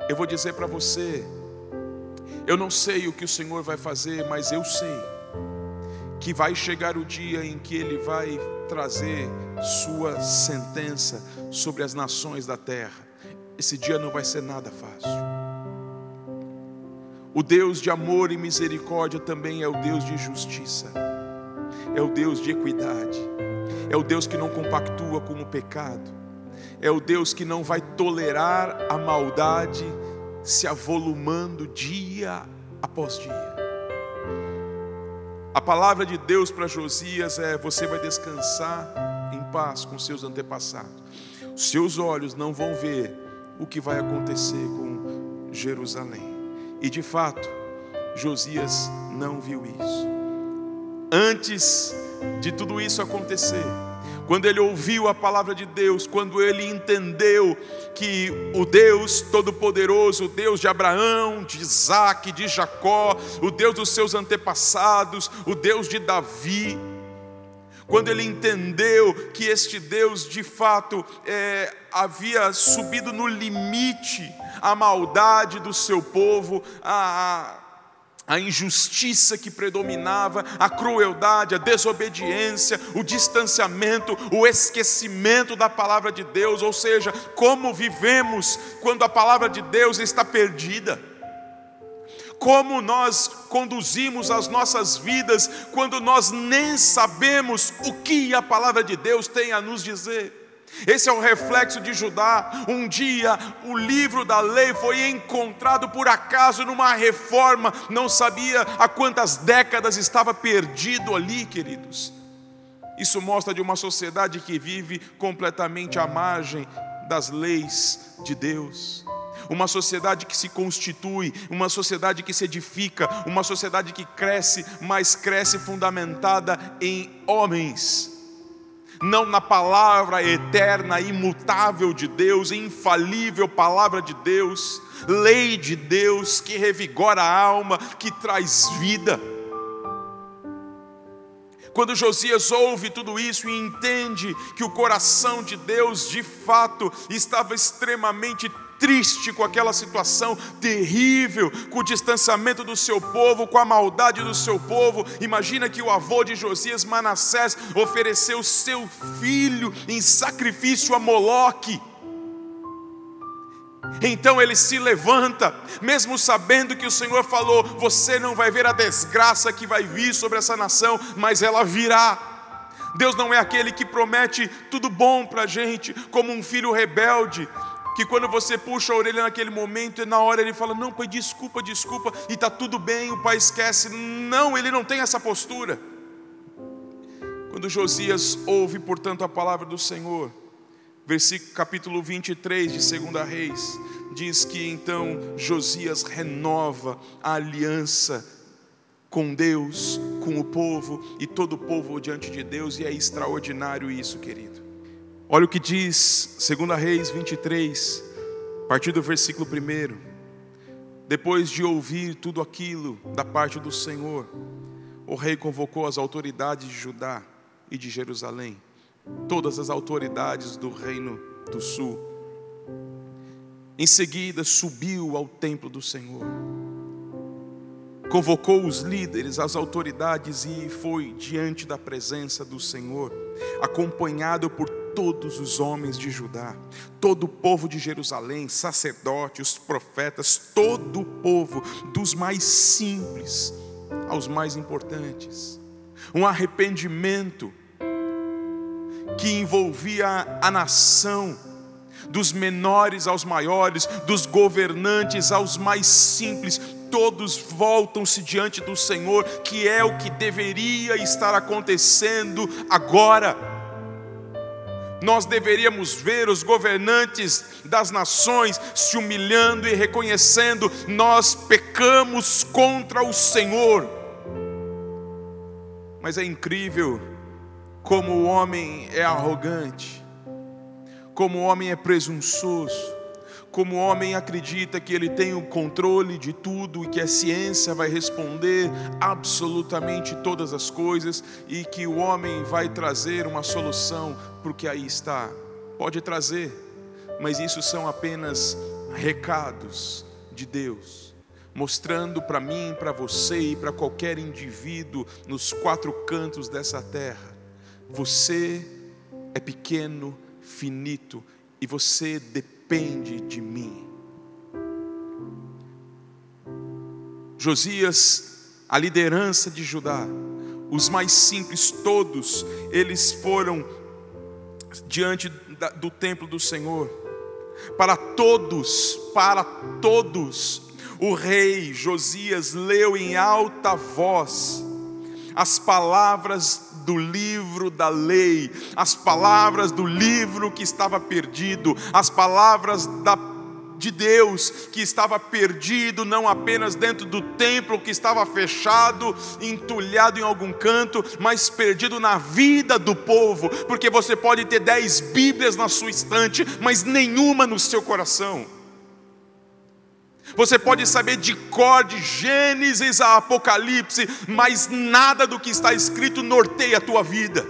eu vou dizer para você, eu não sei o que o Senhor vai fazer, mas eu sei que vai chegar o dia em que Ele vai trazer sua sentença sobre as nações da terra. Esse dia não vai ser nada fácil. O Deus de amor e misericórdia também é o Deus de justiça, é o Deus de equidade, é o Deus que não compactua com o pecado, é o Deus que não vai tolerar a maldade se avolumando dia após dia. A palavra de Deus para Josias é: você vai descansar em paz com seus antepassados. Os seus olhos não vão ver o que vai acontecer com Jerusalém. E de fato, Josias não viu isso. Antes de tudo isso acontecer, quando ele ouviu a palavra de Deus, quando ele entendeu que o Deus Todo-Poderoso, o Deus de Abraão, de Isaac, de Jacó, o Deus dos seus antepassados, o Deus de Davi, quando ele entendeu que este Deus de fato havia subido no limite a maldade do seu povo, a injustiça que predominava, a crueldade, a desobediência, o distanciamento, o esquecimento da palavra de Deus, ou seja, como vivemos quando a palavra de Deus está perdida, Como nós conduzimos as nossas vidas quando nós nem sabemos o que a palavra de Deus tem a nos dizer. Esse é o reflexo de Judá. Um dia o livro da lei foi encontrado por acaso numa reforma, não sabia há quantas décadas estava perdido ali, queridos. Isso mostra de uma sociedade que vive completamente à margem das leis de Deus. Uma sociedade que se constitui, uma sociedade que se edifica, uma sociedade que cresce, mas cresce fundamentada em homens, não na palavra eterna, imutável de Deus, infalível palavra de Deus, lei de Deus que revigora a alma, que traz vida. Quando Josias ouve tudo isso e entende que o coração de Deus de fato estava extremamente triste com aquela situação terrível, com o distanciamento do seu povo, com a maldade do seu povo. Imagina que o avô de Josias, Manassés, ofereceu seu filho em sacrifício a Moloque. Então ele se levanta, mesmo sabendo que o Senhor falou: você não vai ver a desgraça que vai vir sobre essa nação, mas ela virá. Deus não é aquele que promete tudo bom para a gente, como um filho rebelde, que quando você puxa a orelha naquele momento, e na hora ele fala: não, pai, desculpa, e está tudo bem, o pai esquece. Não, ele não tem essa postura. Quando Josias ouve, portanto, a palavra do Senhor, versículo capítulo 23 de 2 Reis, diz que então Josias renova a aliança com Deus, com o povo, e todo o povo diante de Deus, e é extraordinário isso, querido. Olha o que diz 2 Reis 23, a partir do versículo 1. Depois de ouvir tudo aquilo da parte do Senhor, o rei convocou as autoridades de Judá e de Jerusalém, todas as autoridades do reino do sul. Em seguida subiu ao templo do Senhor, convocou os líderes, as autoridades, e foi diante da presença do Senhor, acompanhado por todos os homens de Judá, todo o povo de Jerusalém, sacerdotes, os profetas, todo o povo, dos mais simples aos mais importantes. Um arrependimento que envolvia a nação, dos menores aos maiores, dos governantes aos mais simples. Todos voltam-se diante do Senhor, que é o que deveria estar acontecendo agora. Nós deveríamos ver os governantes das nações se humilhando e reconhecendo: nós pecamos contra o Senhor. Mas é incrível como o homem é arrogante, como o homem é presunçoso, como o homem acredita que ele tem o controle de tudo e que a ciência vai responder absolutamente todas as coisas e que o homem vai trazer uma solução para o que aí está. Pode trazer, mas isso são apenas recados de Deus, mostrando para mim, para você e para qualquer indivíduo nos 4 cantos dessa terra: você é pequeno, finito, e você depende de mim. Josias, a liderança de Judá, os mais simples todos, eles foram diante do templo do Senhor. Para todos, o rei Josias leu em alta voz as palavras do livro da lei, as palavras do livro que estava perdido, as palavras de Deus que estava perdido, não apenas dentro do templo que estava fechado, entulhado em algum canto, mas perdido na vida do povo, porque você pode ter 10 Bíblias na sua estante, mas nenhuma no seu coração. Você pode saber de cor, de Gênesis a Apocalipse, mas nada do que está escrito norteia a tua vida.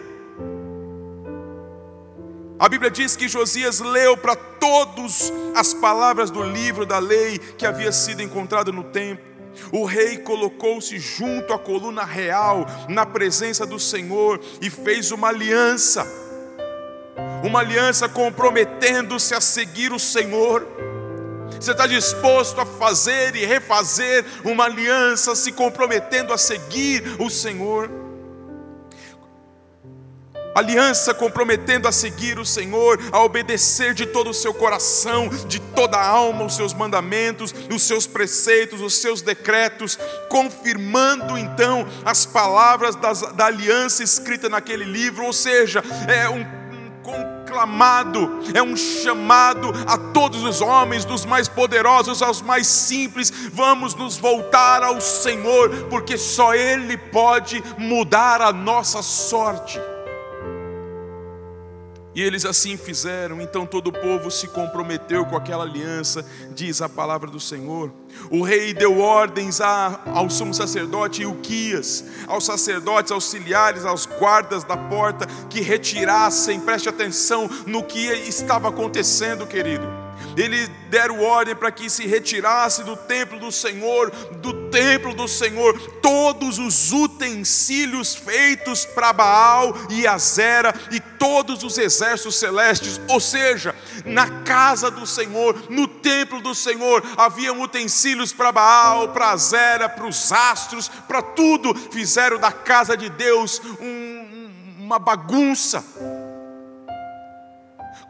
A Bíblia diz que Josias leu para todos as palavras do livro da lei que havia sido encontrado no templo. O rei colocou-se junto à coluna real, na presença do Senhor, e fez uma aliança comprometendo-se a seguir o Senhor. Você está disposto a fazer e refazer uma aliança, se comprometendo a seguir o Senhor? Aliança comprometendo a seguir o Senhor, a obedecer de todo o seu coração, de toda a alma, os seus mandamentos, os seus preceitos, os seus decretos, confirmando então as palavras da aliança escrita naquele livro. Ou seja, é um conclamado, é um chamado a todos os homens, dos mais poderosos aos mais simples. Vamos nos voltar ao Senhor, porque só Ele pode mudar a nossa sorte. E eles assim fizeram. Então todo o povo se comprometeu com aquela aliança, diz a palavra do Senhor. O rei deu ordens ao sumo sacerdote Ilquias, aos sacerdotes auxiliares, aos guardas da porta, que retirassem, preste atenção no que estava acontecendo, querido. Eles deram ordem para que se retirasse do templo do Senhor, todos os utensílios feitos para Baal e Azera e todos os exércitos celestes. Ou seja, na casa do Senhor, no templo do Senhor, haviam utensílios para Baal, para Azera, para os astros, para tudo. Fizeram da casa de Deus uma bagunça.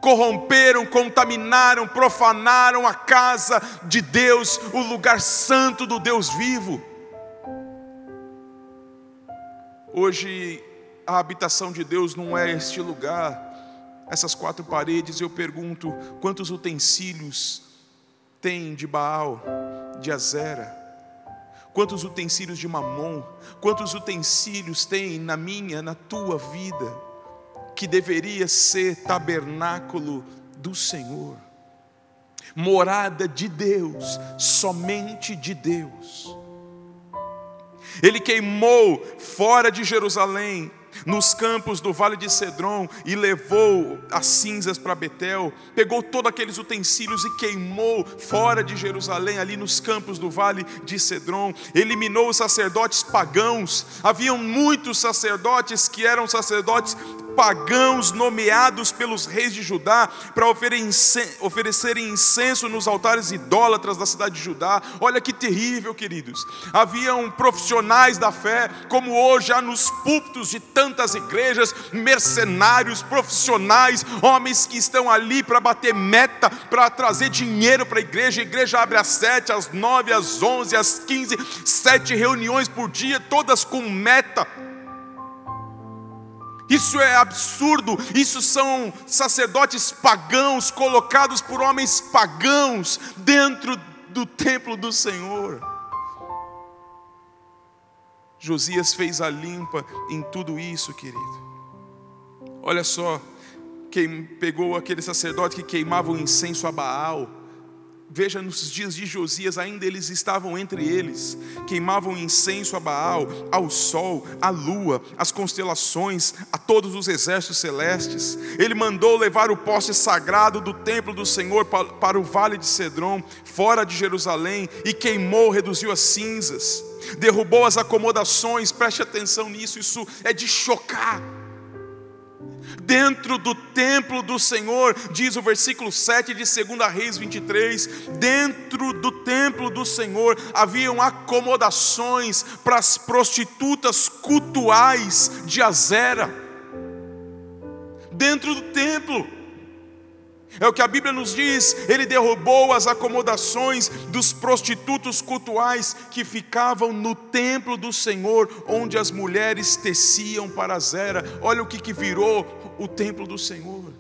Corromperam, contaminaram, profanaram a casa de Deus, o lugar santo do Deus vivo. Hoje a habitação de Deus não é este lugar, essas quatro paredes. Eu pergunto, quantos utensílios tem de Baal, de Azera? Quantos utensílios de Mamon? Quantos utensílios tem na minha, na tua vida, que deveria ser tabernáculo do Senhor, morada de Deus, somente de Deus? Ele queimou fora de Jerusalém, nos campos do vale de Cedron, e levou as cinzas para Betel. Pegou todos aqueles utensílios e queimou fora de Jerusalém, ali nos campos do vale de Cedron. Eliminou os sacerdotes pagãos. Haviam muitos sacerdotes que eram sacerdotes pagãos nomeados pelos reis de Judá para oferecerem incenso nos altares idólatras da cidade de Judá. Olha que terrível, queridos. Haviam profissionais da fé, como hoje há nos púlpitos de tantas igrejas, mercenários, profissionais, homens que estão ali para bater meta, para trazer dinheiro para a igreja. A igreja abre às 7, às 9, às 11, às 15, 7 reuniões por dia, todas com meta. Isso é absurdo. Isso são sacerdotes pagãos, colocados por homens pagãos dentro do templo do Senhor. Josias fez a limpa em tudo isso, querido. Olha só, quem pegou aquele sacerdote que queimava o incenso a Baal. Veja, nos dias de Josias ainda eles estavam entre eles. Queimavam incenso a Baal, ao sol, à lua, às constelações, a todos os exércitos celestes. Ele mandou levar o poste sagrado do templo do Senhor para o vale de Cedron, fora de Jerusalém, e queimou, reduziu as cinzas. Derrubou as acomodações. Preste atenção nisso, isso é de chocar. Dentro do templo do Senhor, diz o versículo 7 de 2 Reis 23, dentro do templo do Senhor haviam acomodações para as prostitutas cultuais de Azera. Dentro do templo, é o que a Bíblia nos diz. Ele derrubou as acomodações dos prostitutos cultuais que ficavam no templo do Senhor, onde as mulheres teciam para Azera. Olha o que virou o templo do Senhor.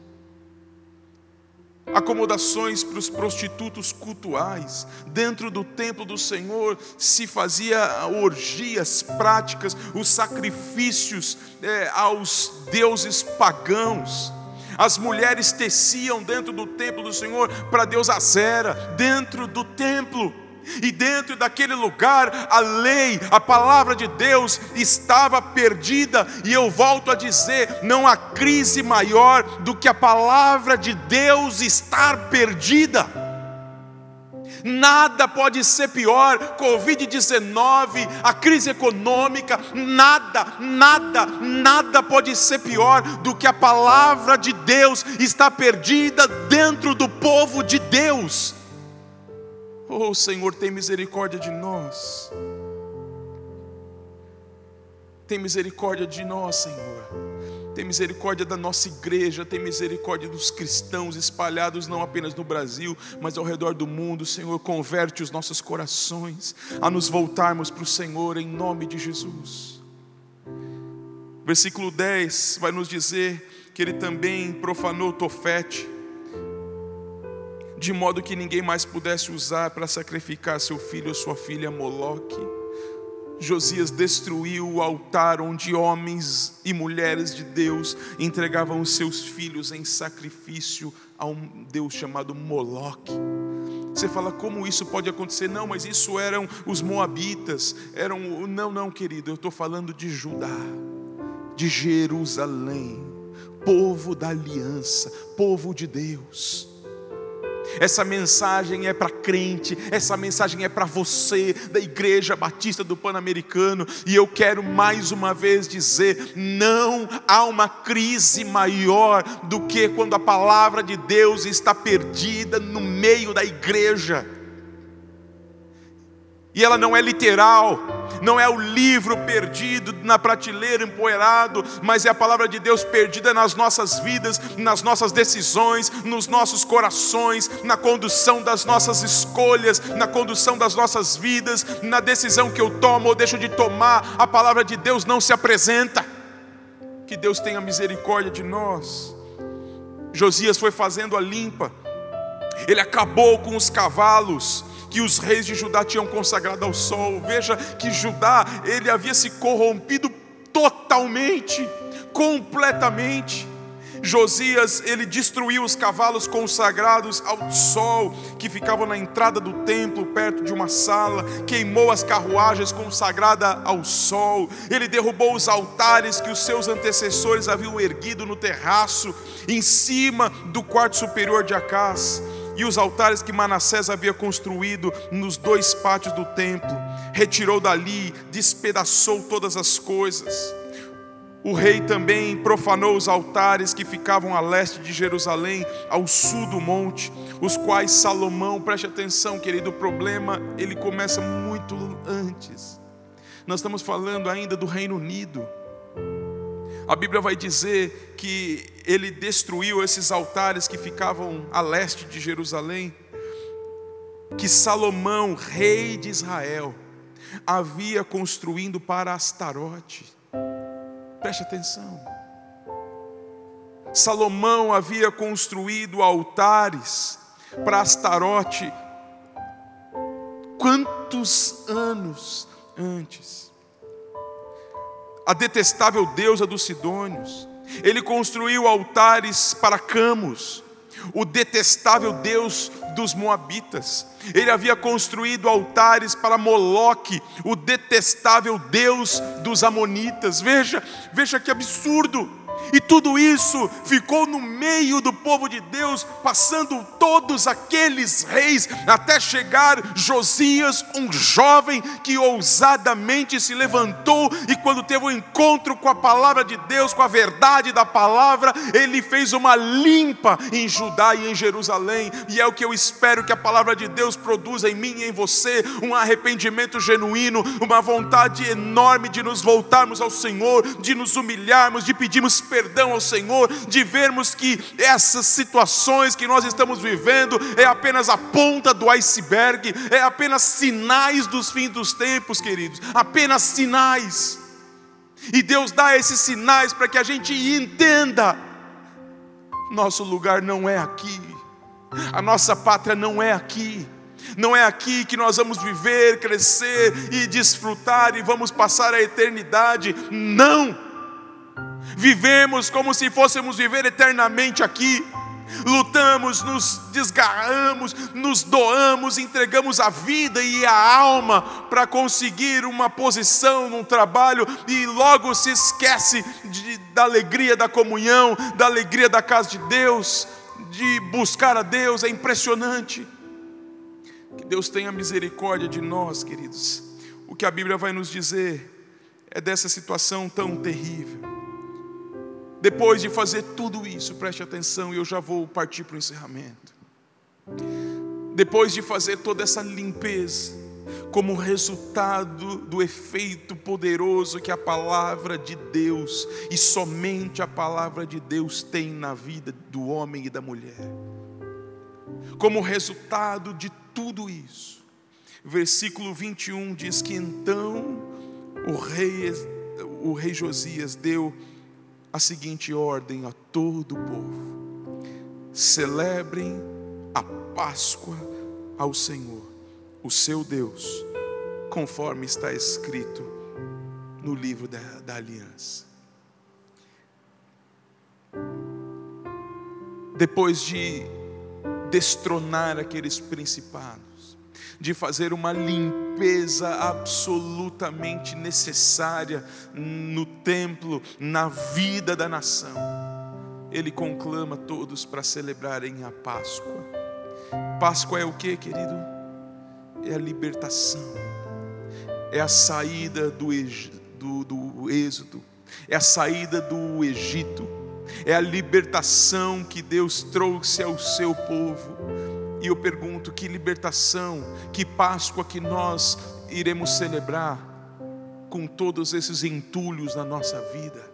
Acomodações para os prostitutos cultuais. Dentro do templo do Senhor se fazia orgias práticas, os sacrifícios aos deuses pagãos. As mulheres teciam dentro do templo do Senhor para Deus Azera, dentro do templo. E dentro daquele lugar, a lei, a palavra de Deus estava perdida. E eu volto a dizer, não há crise maior do que a palavra de Deus estar perdida. Nada pode ser pior. Covid-19, a crise econômica, nada pode ser pior do que a palavra de Deus está perdida dentro do povo de Deus. Oh Senhor, tem misericórdia de nós. Tem misericórdia de nós, Senhor. Tem misericórdia da nossa igreja, tem misericórdia dos cristãos espalhados não apenas no Brasil, mas ao redor do mundo. Senhor, converte os nossos corações a nos voltarmos para o Senhor em nome de Jesus. Versículo 10 vai nos dizer que ele também profanou Tofete, de modo que ninguém mais pudesse usar para sacrificar seu filho ou sua filha a Moloque. Josias destruiu o altar onde homens e mulheres de Deus entregavam os seus filhos em sacrifício a um Deus chamado Moloque. Você fala, como isso pode acontecer? Não, mas isso eram os moabitas. Não, querido, eu estou falando de Judá, de Jerusalém, povo da aliança, povo de Deus. Essa mensagem é para crente, essa mensagem é para você da Igreja Batista do Pan-Americano. E eu quero mais uma vez dizer, não há uma crise maior do que quando a palavra de Deus está perdida no meio da igreja. E ela não é literal, não é o livro perdido na prateleira, empoeirado, mas é a palavra de Deus perdida nas nossas vidas, nas nossas decisões, nos nossos corações, na condução das nossas escolhas, na condução das nossas vidas, na decisão que eu tomo ou deixo de tomar. A palavra de Deus não se apresenta. Que Deus tenha misericórdia de nós. Josias foi fazendo a limpa, ele acabou com os cavalos que os reis de Judá tinham consagrado ao sol. Veja que Judá, ele havia se corrompido totalmente, completamente. Josias, ele destruiu os cavalos consagrados ao sol, que ficavam na entrada do templo, perto de uma sala. Queimou as carruagens consagradas ao sol. Ele derrubou os altares que os seus antecessores haviam erguido no terraço, em cima do quarto superior de Acás. E os altares que Manassés havia construído nos 2 pátios do templo, retirou dali, despedaçou todas as coisas. O rei também profanou os altares que ficavam a leste de Jerusalém, ao sul do monte, os quais Salomão, preste atenção, querido, o problema ele começa muito antes. Nós estamos falando ainda do Reino Unido. A Bíblia vai dizer que ele destruiu esses altares que ficavam a leste de Jerusalém, que Salomão, rei de Israel, havia construindo para Astarote. Preste atenção. Salomão havia construído altares para Astarote quantos anos antes? A detestável deusa dos Sidônios. Ele construiu altares para Camus, o detestável deus dos Moabitas. Ele havia construído altares para Moloque, o detestável deus dos Amonitas. Veja que absurdo! E tudo isso ficou no meio do povo de Deus, passando todos aqueles reis, até chegar Josias, um jovem que ousadamente se levantou, e quando teve um encontro com a palavra de Deus, com a verdade da palavra, ele fez uma limpa em Judá e em Jerusalém. E é o que eu espero que a palavra de Deus produza em mim e em você, um arrependimento genuíno, uma vontade enorme de nos voltarmos ao Senhor, de nos humilharmos, de pedirmos perdão ao Senhor, de vermos que essas situações que nós estamos vivendo é apenas a ponta do iceberg, é apenas sinais dos fins dos tempos, queridos, apenas sinais. E Deus dá esses sinais para que a gente entenda: nosso lugar não é aqui, a nossa pátria não é aqui. Não é aqui que nós vamos viver, crescer e desfrutar e vamos passar a eternidade. Não! Vivemos como se fôssemos viver eternamente aqui. Lutamos, nos desgarramos, nos doamos, entregamos a vida e a alma para conseguir uma posição num trabalho, e logo se esquece da alegria da comunhão, da alegria da casa de Deus, de buscar a Deus. É impressionante. Que Deus tenha misericórdia de nós, queridos. O que a Bíblia vai nos dizer é dessa situação tão terrível. Depois de fazer tudo isso, preste atenção, e eu já vou partir para o encerramento. depois de fazer toda essa limpeza, como resultado do efeito poderoso que a palavra de Deus, e somente a palavra de Deus, tem na vida do homem e da mulher, como resultado de tudo isso, versículo 21 diz que então o rei Josias deu a seguinte ordem a todo o povo: celebrem a Páscoa ao Senhor, o seu Deus, conforme está escrito no livro da aliança. Depois de destronar aqueles principados, de fazer uma limpeza absolutamente necessária no templo, na vida da nação, ele conclama todos para celebrarem a Páscoa. Páscoa é o que, querido? É a libertação, é a saída do êxodo, é a saída do Egito, é a libertação que Deus trouxe ao seu povo. E eu pergunto, que libertação, que Páscoa que nós iremos celebrar com todos esses entulhos na nossa vida?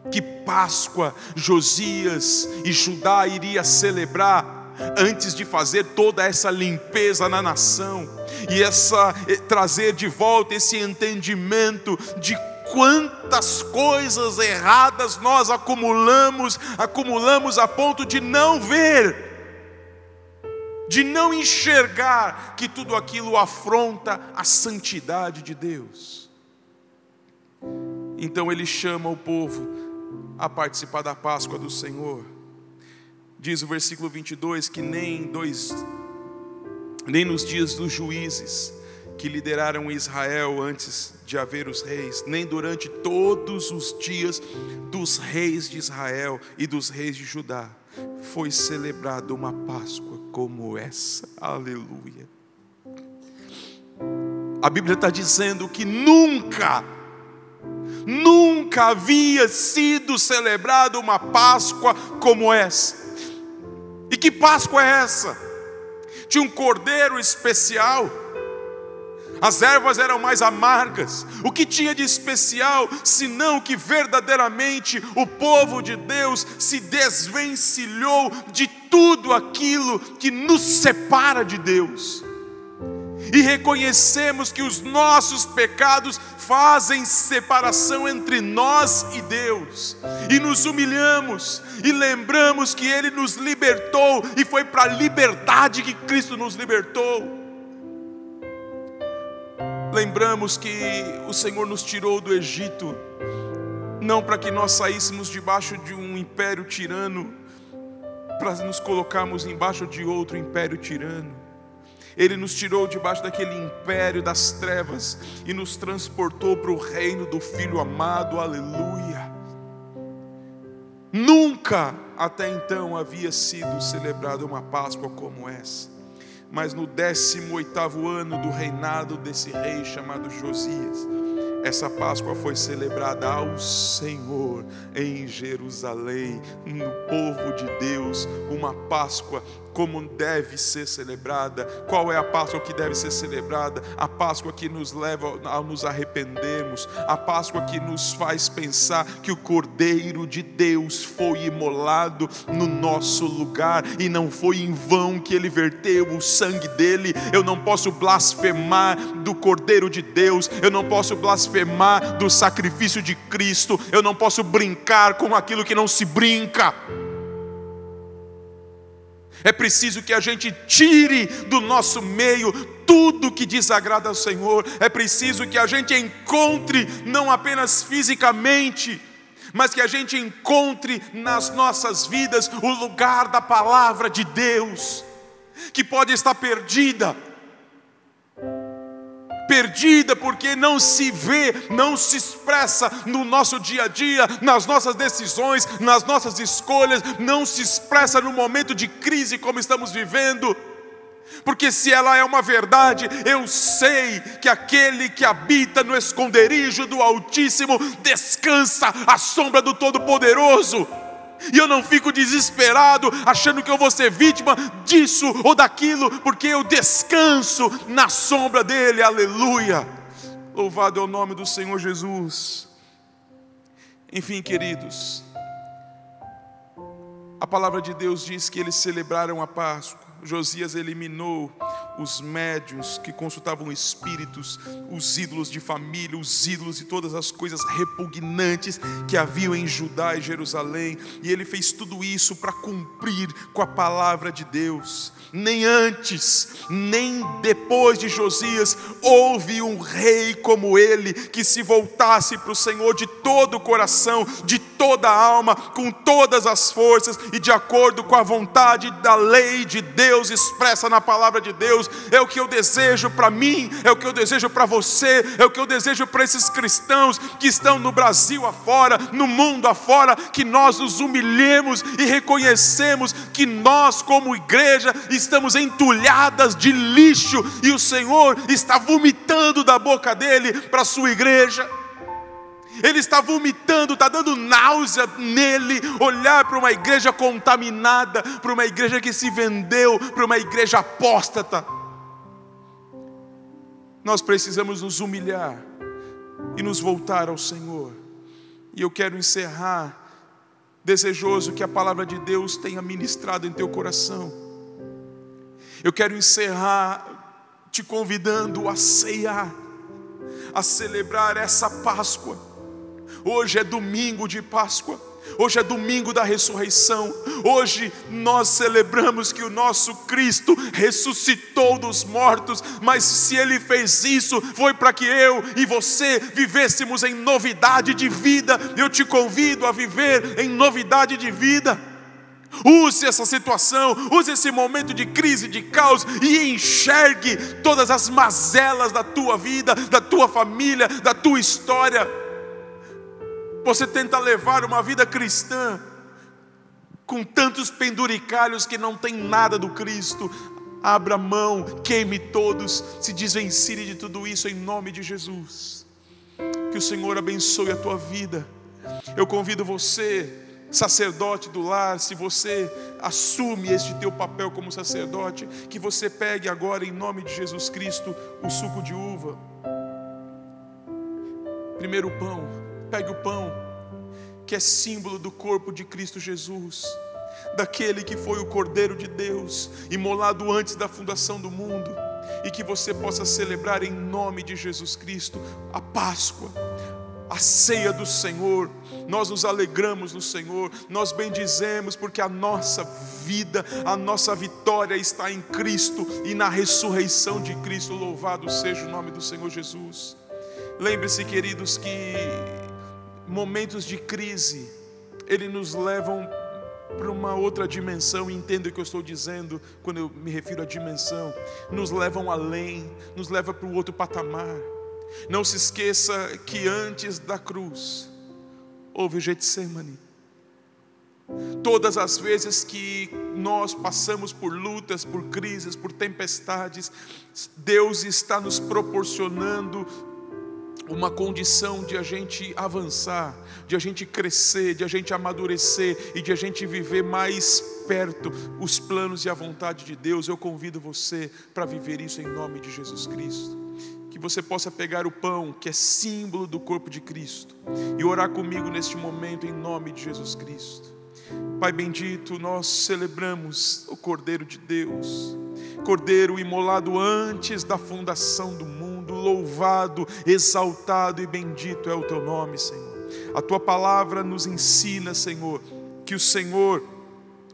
Que Páscoa Josias e Judá iria celebrar antes de fazer toda essa limpeza na nação e trazer de volta esse entendimento de quantas coisas erradas nós acumulamos a ponto de não ver, de não enxergar que tudo aquilo afronta a santidade de Deus. Então ele chama o povo a participar da Páscoa do Senhor. Diz o versículo 22 que nem nos dias dos juízes que lideraram Israel antes de haver os reis, nem durante todos os dias dos reis de Israel e dos reis de Judá, foi celebrada uma Páscoa como essa. Aleluia. A Bíblia está dizendo que nunca havia sido celebrada uma Páscoa como essa. E que Páscoa é essa? Tinha um cordeiro especial, as ervas eram mais amargas. O que tinha de especial, senão que verdadeiramente o povo de Deus se desvencilhou de tudo aquilo que nos separa de Deus, e reconhecemos que os nossos pecados fazem separação entre nós e Deus, e nos humilhamos, e lembramos que Ele nos libertou, e foi para a liberdade que Cristo nos libertou. Lembramos que o Senhor nos tirou do Egito, não para que nós saíssemos debaixo de um império tirano, para nos colocarmos embaixo de outro império tirano. Ele nos tirou debaixo daquele império das trevas e nos transportou para o reino do Filho amado. Aleluia. Nunca até então havia sido celebrada uma Páscoa como essa. Mas no 18º ano do reinado desse rei chamado Josias, essa Páscoa foi celebrada ao Senhor em Jerusalém, no povo de Deus, uma Páscoa como deve ser celebrada. Qual é a Páscoa que deve ser celebrada? A Páscoa que nos leva a nos arrependermos, a Páscoa que nos faz pensar que o Cordeiro de Deus foi imolado no nosso lugar, e não foi em vão que Ele verteu o sangue dele. Eu não posso blasfemar do Cordeiro de Deus, eu não posso blasfemar do sacrifício de Cristo, eu não posso brincar com aquilo que não se brinca. É preciso que a gente tire do nosso meio tudo que desagrada ao Senhor. É preciso que a gente encontre, não apenas fisicamente, mas que a gente encontre nas nossas vidas o lugar da palavra de Deus, que pode estar perdida porque não se vê, não se expressa no nosso dia a dia, nas nossas decisões, nas nossas escolhas, não se expressa no momento de crise como estamos vivendo. Porque se ela é uma verdade, eu sei que aquele que habita no esconderijo do Altíssimo descansa à sombra do Todo-Poderoso. E eu não fico desesperado, achando que eu vou ser vítima disso ou daquilo, porque eu descanso na sombra dele. Aleluia! Louvado é o nome do Senhor Jesus. Enfim, queridos, a palavra de Deus diz que eles celebraram a Páscoa. Josias eliminou os médiuns que consultavam espíritos, os ídolos de família, os ídolos e todas as coisas repugnantes que haviam em Judá e Jerusalém. E ele fez tudo isso para cumprir com a palavra de Deus. Nem antes, nem depois de Josias, houve um rei como ele, que se voltasse para o Senhor de todo o coração, de toda a alma, com todas as forças e de acordo com a vontade da lei de Deus expressa na palavra de Deus. É o que eu desejo para mim, é o que eu desejo para você, é o que eu desejo para esses cristãos que estão no Brasil afora, no mundo afora, que nós nos humilhemos e reconhecemos que nós como igreja estamos entulhadas de lixo e o Senhor está vomitando da boca dele para a sua igreja. Ele está vomitando, está dando náusea nele, olhar para uma igreja contaminada, para uma igreja que se vendeu, para uma igreja apóstata. Nós precisamos nos humilhar e nos voltar ao Senhor. E eu quero encerrar, desejoso que a palavra de Deus tenha ministrado em teu coração. Eu quero encerrar te convidando a ceiar, a celebrar essa Páscoa. Hoje é domingo de Páscoa, hoje é domingo da ressurreição. Hoje nós celebramos que o nosso Cristo ressuscitou dos mortos, mas se Ele fez isso, foi para que eu e você vivêssemos em novidade de vida. Eu te convido a viver em novidade de vida. Use essa situação, use esse momento de crise, de caos, e enxergue todas as mazelas da tua vida, da tua família, da tua história. Você tenta levar uma vida cristã com tantos penduricalhos que não tem nada do Cristo. Abra mão, queime todos, se desvencilhe de tudo isso em nome de Jesus. Que o Senhor abençoe a tua vida. Eu convido você, sacerdote do lar, se você assume este teu papel como sacerdote, que você pegue agora em nome de Jesus Cristo o suco de uva. Primeiro o pão, pegue o pão, que é símbolo do corpo de Cristo Jesus, daquele que foi o Cordeiro de Deus, imolado antes da fundação do mundo, e que você possa celebrar em nome de Jesus Cristo a Páscoa, a ceia do Senhor. Nós nos alegramos no Senhor, nós bendizemos, porque a nossa vida, a nossa vitória está em Cristo e na ressurreição de Cristo. Louvado seja o nome do Senhor Jesus. Lembre-se, queridos, que momentos de crise, eles nos levam para uma outra dimensão. Entenda o que eu estou dizendo quando eu me refiro à dimensão. Nos levam além, nos leva para o outro patamar. Não se esqueça que antes da cruz houve o Getsemane. Todas as vezes que nós passamos por lutas, por crises, por tempestades, Deus está nos proporcionando uma condição de a gente avançar, de a gente crescer, de a gente amadurecer e de a gente viver mais perto os planos e a vontade de Deus. Eu convido você para viver isso em nome de Jesus Cristo. Que você possa pegar o pão, que é símbolo do corpo de Cristo, e orar comigo neste momento em nome de Jesus Cristo. Pai bendito, nós celebramos o Cordeiro de Deus, Cordeiro imolado antes da fundação do mundo. Louvado, exaltado e bendito é o teu nome, Senhor. A tua palavra nos ensina, Senhor, que o Senhor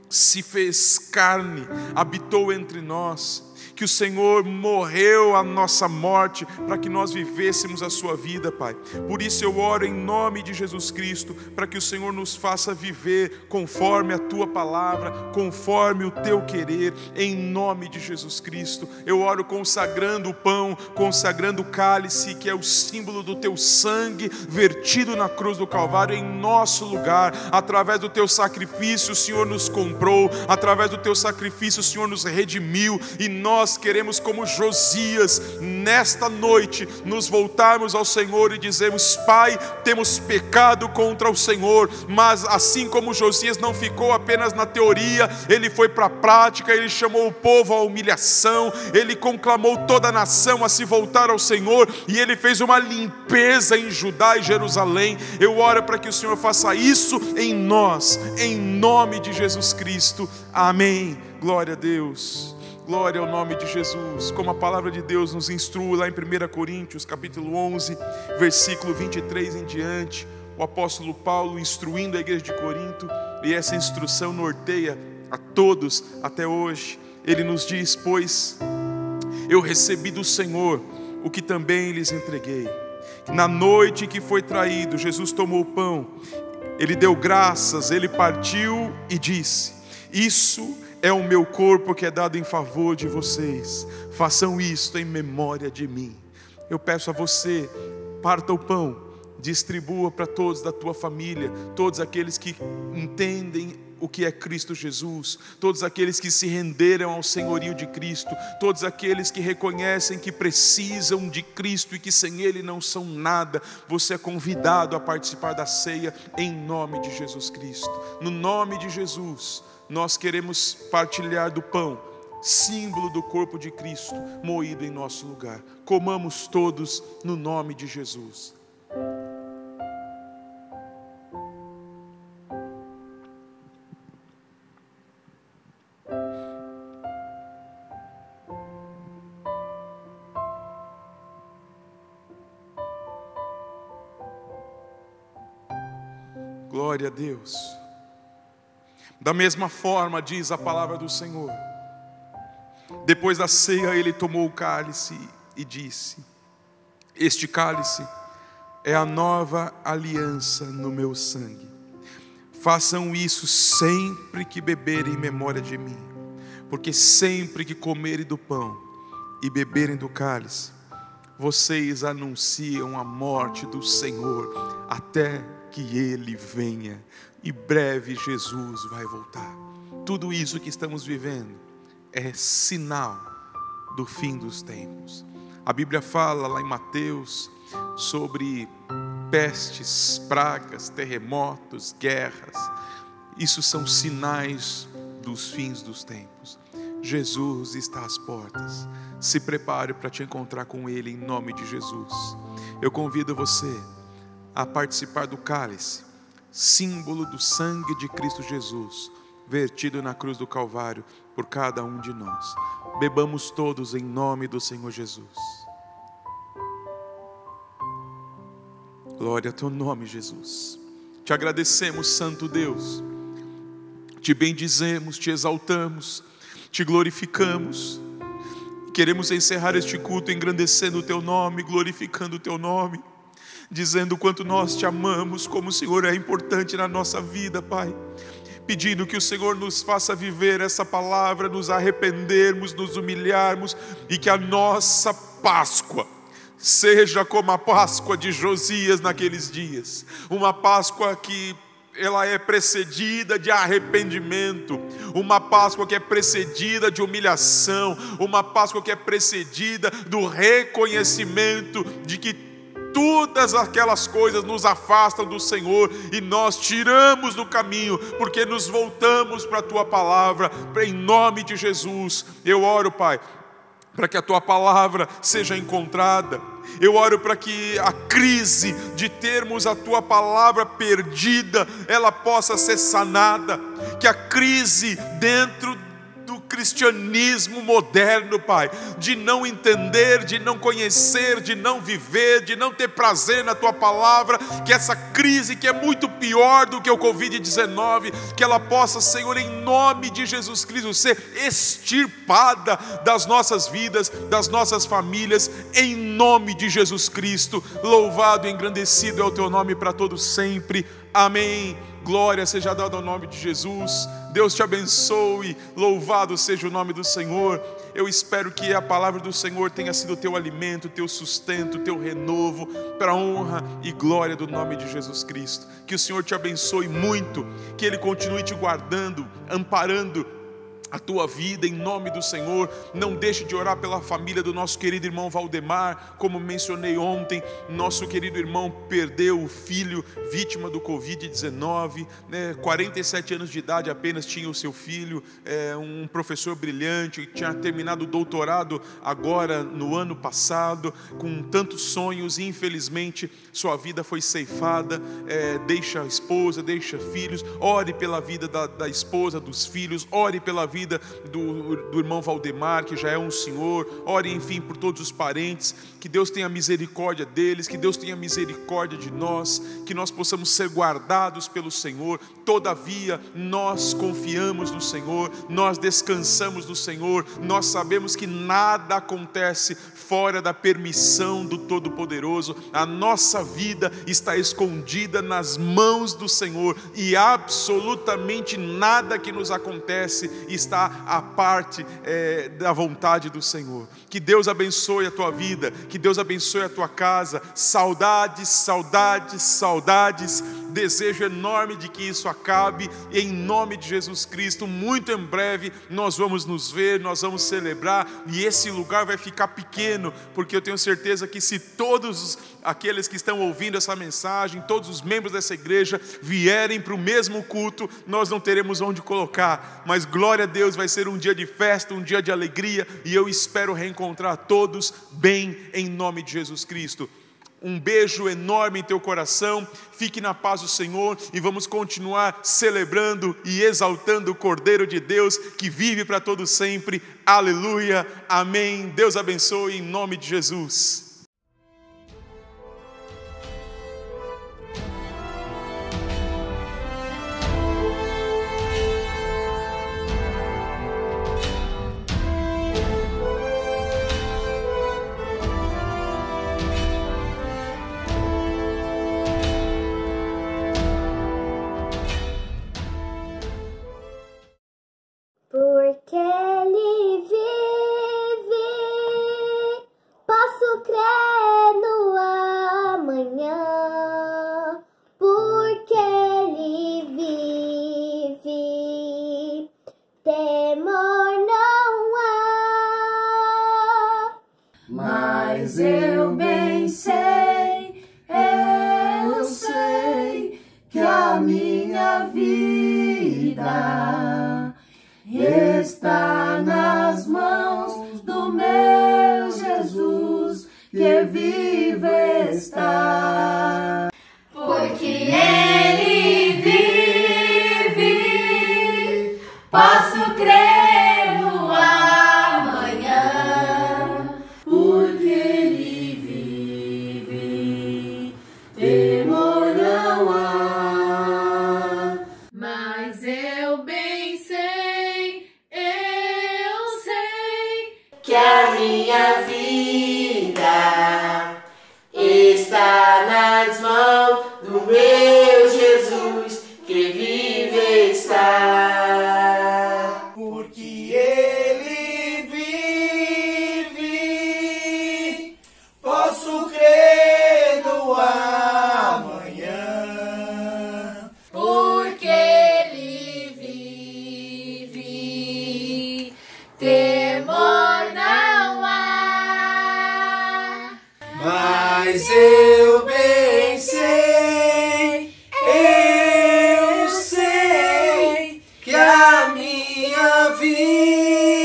se fez carne, habitou entre nós, que o Senhor morreu a nossa morte para que nós vivêssemos a sua vida, Pai. Por isso eu oro em nome de Jesus Cristo, para que o Senhor nos faça viver conforme a tua palavra, conforme o teu querer, em nome de Jesus Cristo. Eu oro consagrando o pão, consagrando o cálice, que é o símbolo do teu sangue vertido na cruz do Calvário em nosso lugar. Através do teu sacrifício o Senhor nos comprou, através do teu sacrifício o Senhor nos redimiu, e nós nós queremos, como Josias, nesta noite, nos voltarmos ao Senhor e dizermos: Pai, temos pecado contra o Senhor. Mas assim como Josias não ficou apenas na teoria, ele foi para a prática, ele chamou o povo à humilhação, ele conclamou toda a nação a se voltar ao Senhor, e ele fez uma limpeza em Judá e Jerusalém. Eu oro para que o Senhor faça isso em nós, em nome de Jesus Cristo. Amém. Glória a Deus. Glória ao nome de Jesus. Como a palavra de Deus nos instrui lá em 1 Coríntios capítulo 11, versículo 23 em diante, o apóstolo Paulo instruindo a igreja de Corinto, e essa instrução norteia a todos até hoje. Ele nos diz: pois eu recebi do Senhor o que também lhes entreguei. Na noite que foi traído, Jesus tomou o pão, ele deu graças, ele partiu e disse: isso é o meu corpo que é dado em favor de vocês, façam isto em memória de mim. Eu peço a você, parta o pão, distribua para todos da tua família, todos aqueles que entendem o que é Cristo Jesus, todos aqueles que se renderam ao senhorio de Cristo, todos aqueles que reconhecem que precisam de Cristo e que sem Ele não são nada. Você é convidado a participar da ceia em nome de Jesus Cristo. No nome de Jesus, nós queremos partilhar do pão, símbolo do corpo de Cristo, moído em nosso lugar. Comamos todos no nome de Jesus. Glória a Deus. Da mesma forma, diz a palavra do Senhor, depois da ceia ele tomou o cálice e disse: este cálice é a nova aliança no meu sangue. Façam isso sempre que beberem em memória de mim, porque sempre que comerem do pão e beberem do cálice, vocês anunciam a morte do Senhor até que Ele venha. E breve Jesus vai voltar. Tudo isso que estamos vivendo é sinal do fim dos tempos. A Bíblia fala lá em Mateus sobre pestes, pragas, terremotos, guerras. Isso são sinais dos fins dos tempos. Jesus está às portas. Se prepare para te encontrar com Ele em nome de Jesus. Eu convido você a participar do cálice, símbolo do sangue de Cristo Jesus, vertido na cruz do Calvário por cada um de nós. Bebamos todos em nome do Senhor Jesus. Glória ao teu nome, Jesus. Te agradecemos, Santo Deus. Te bendizemos, te exaltamos, te glorificamos. Queremos encerrar este culto engrandecendo o teu nome, glorificando o teu nome, dizendo o quanto nós te amamos, como o Senhor é importante na nossa vida, Pai. Pedindo que o Senhor nos faça viver essa palavra, nos arrependermos, nos humilharmos, e que a nossa Páscoa seja como a Páscoa de Josias naqueles dias. Uma Páscoa que ela é precedida de arrependimento, uma Páscoa que é precedida de humilhação, uma Páscoa que é precedida do reconhecimento de que todas aquelas coisas nos afastam do Senhor e nós tiramos do caminho, porque nos voltamos para a Tua Palavra. Em nome de Jesus, eu oro, Pai, para que a Tua Palavra seja encontrada. Eu oro para que a crise de termos a Tua Palavra perdida, ela possa ser sanada. Que a crise dentro do cristianismo moderno, Pai, de não entender, de não conhecer, de não viver, de não ter prazer na Tua Palavra, que essa crise, que é muito pior do que o Covid-19, que ela possa, Senhor, em nome de Jesus Cristo, ser extirpada das nossas vidas, das nossas famílias, em nome de Jesus Cristo. Louvado e engrandecido é o Teu nome para todos sempre. Amém. Glória seja dada ao nome de Jesus. Deus te abençoe. Louvado seja o nome do Senhor. Eu espero que a palavra do Senhor tenha sido teu alimento, teu sustento, teu renovo, para a honra e glória do nome de Jesus Cristo. Que o Senhor te abençoe muito, que Ele continue te guardando, amparando, a tua vida em nome do Senhor. Não deixe de orar pela família do nosso querido irmão Valdemar. Como mencionei ontem, nosso querido irmão perdeu o filho vítima do Covid-19, 47 anos de idade apenas tinha o seu filho, um professor brilhante, tinha terminado o doutorado agora no ano passado, com tantos sonhos, e infelizmente sua vida foi ceifada. Deixa a esposa, deixa filhos. Ore pela vida da esposa, dos filhos, ore pela vida do irmão Valdemar, que já é um senhor. Ore, enfim, por todos os parentes, que Deus tenha misericórdia deles, que Deus tenha misericórdia de nós, que nós possamos ser guardados pelo Senhor. Todavia, nós confiamos no Senhor, nós descansamos no Senhor, nós sabemos que nada acontece fora da permissão do Todo-Poderoso. A nossa vida está escondida nas mãos do Senhor, e absolutamente nada que nos acontece está à parte da vontade do Senhor. Que Deus abençoe a tua vida, que Deus abençoe a tua casa. Saudades, saudades, saudades. Desejo enorme de que isso acabe, e em nome de Jesus Cristo, muito em breve nós vamos nos ver, nós vamos celebrar, e esse lugar vai ficar pequeno, porque eu tenho certeza que se todos aqueles que estão ouvindo essa mensagem, todos os membros dessa igreja vierem para o mesmo culto, nós não teremos onde colocar, mas glória a Deus, vai ser um dia de festa, um dia de alegria, e eu espero reencontrar todos bem em nome de Jesus Cristo. Um beijo enorme em teu coração, fique na paz do Senhor, e vamos continuar celebrando e exaltando o Cordeiro de Deus, que vive para todo sempre. Aleluia, amém. Deus abençoe em nome de Jesus. Porque Ele vive, posso crer no amanhã. Porque Ele vive, temor não há. Mas eu bem sei, eu sei que a minha vida está nas mãos do meu Jesus, que vive está. Porque Ele vive, posso crer no amanhã. Porque Ele vive, temor não há. Mas eu bem sei, eu sei Que a minha vida está nas mãos do meu Jesus, que vive está. Porque Ele vive, posso crer no amanhã. porque Ele vive, temor não há. Mas eu bem sei, eu sei que a minha vida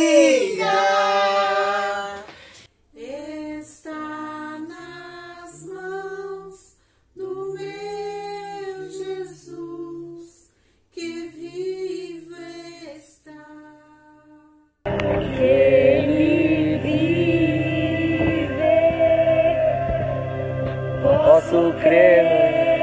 Está nas mãos do meu Jesus, que vive está. Ele vive, posso crer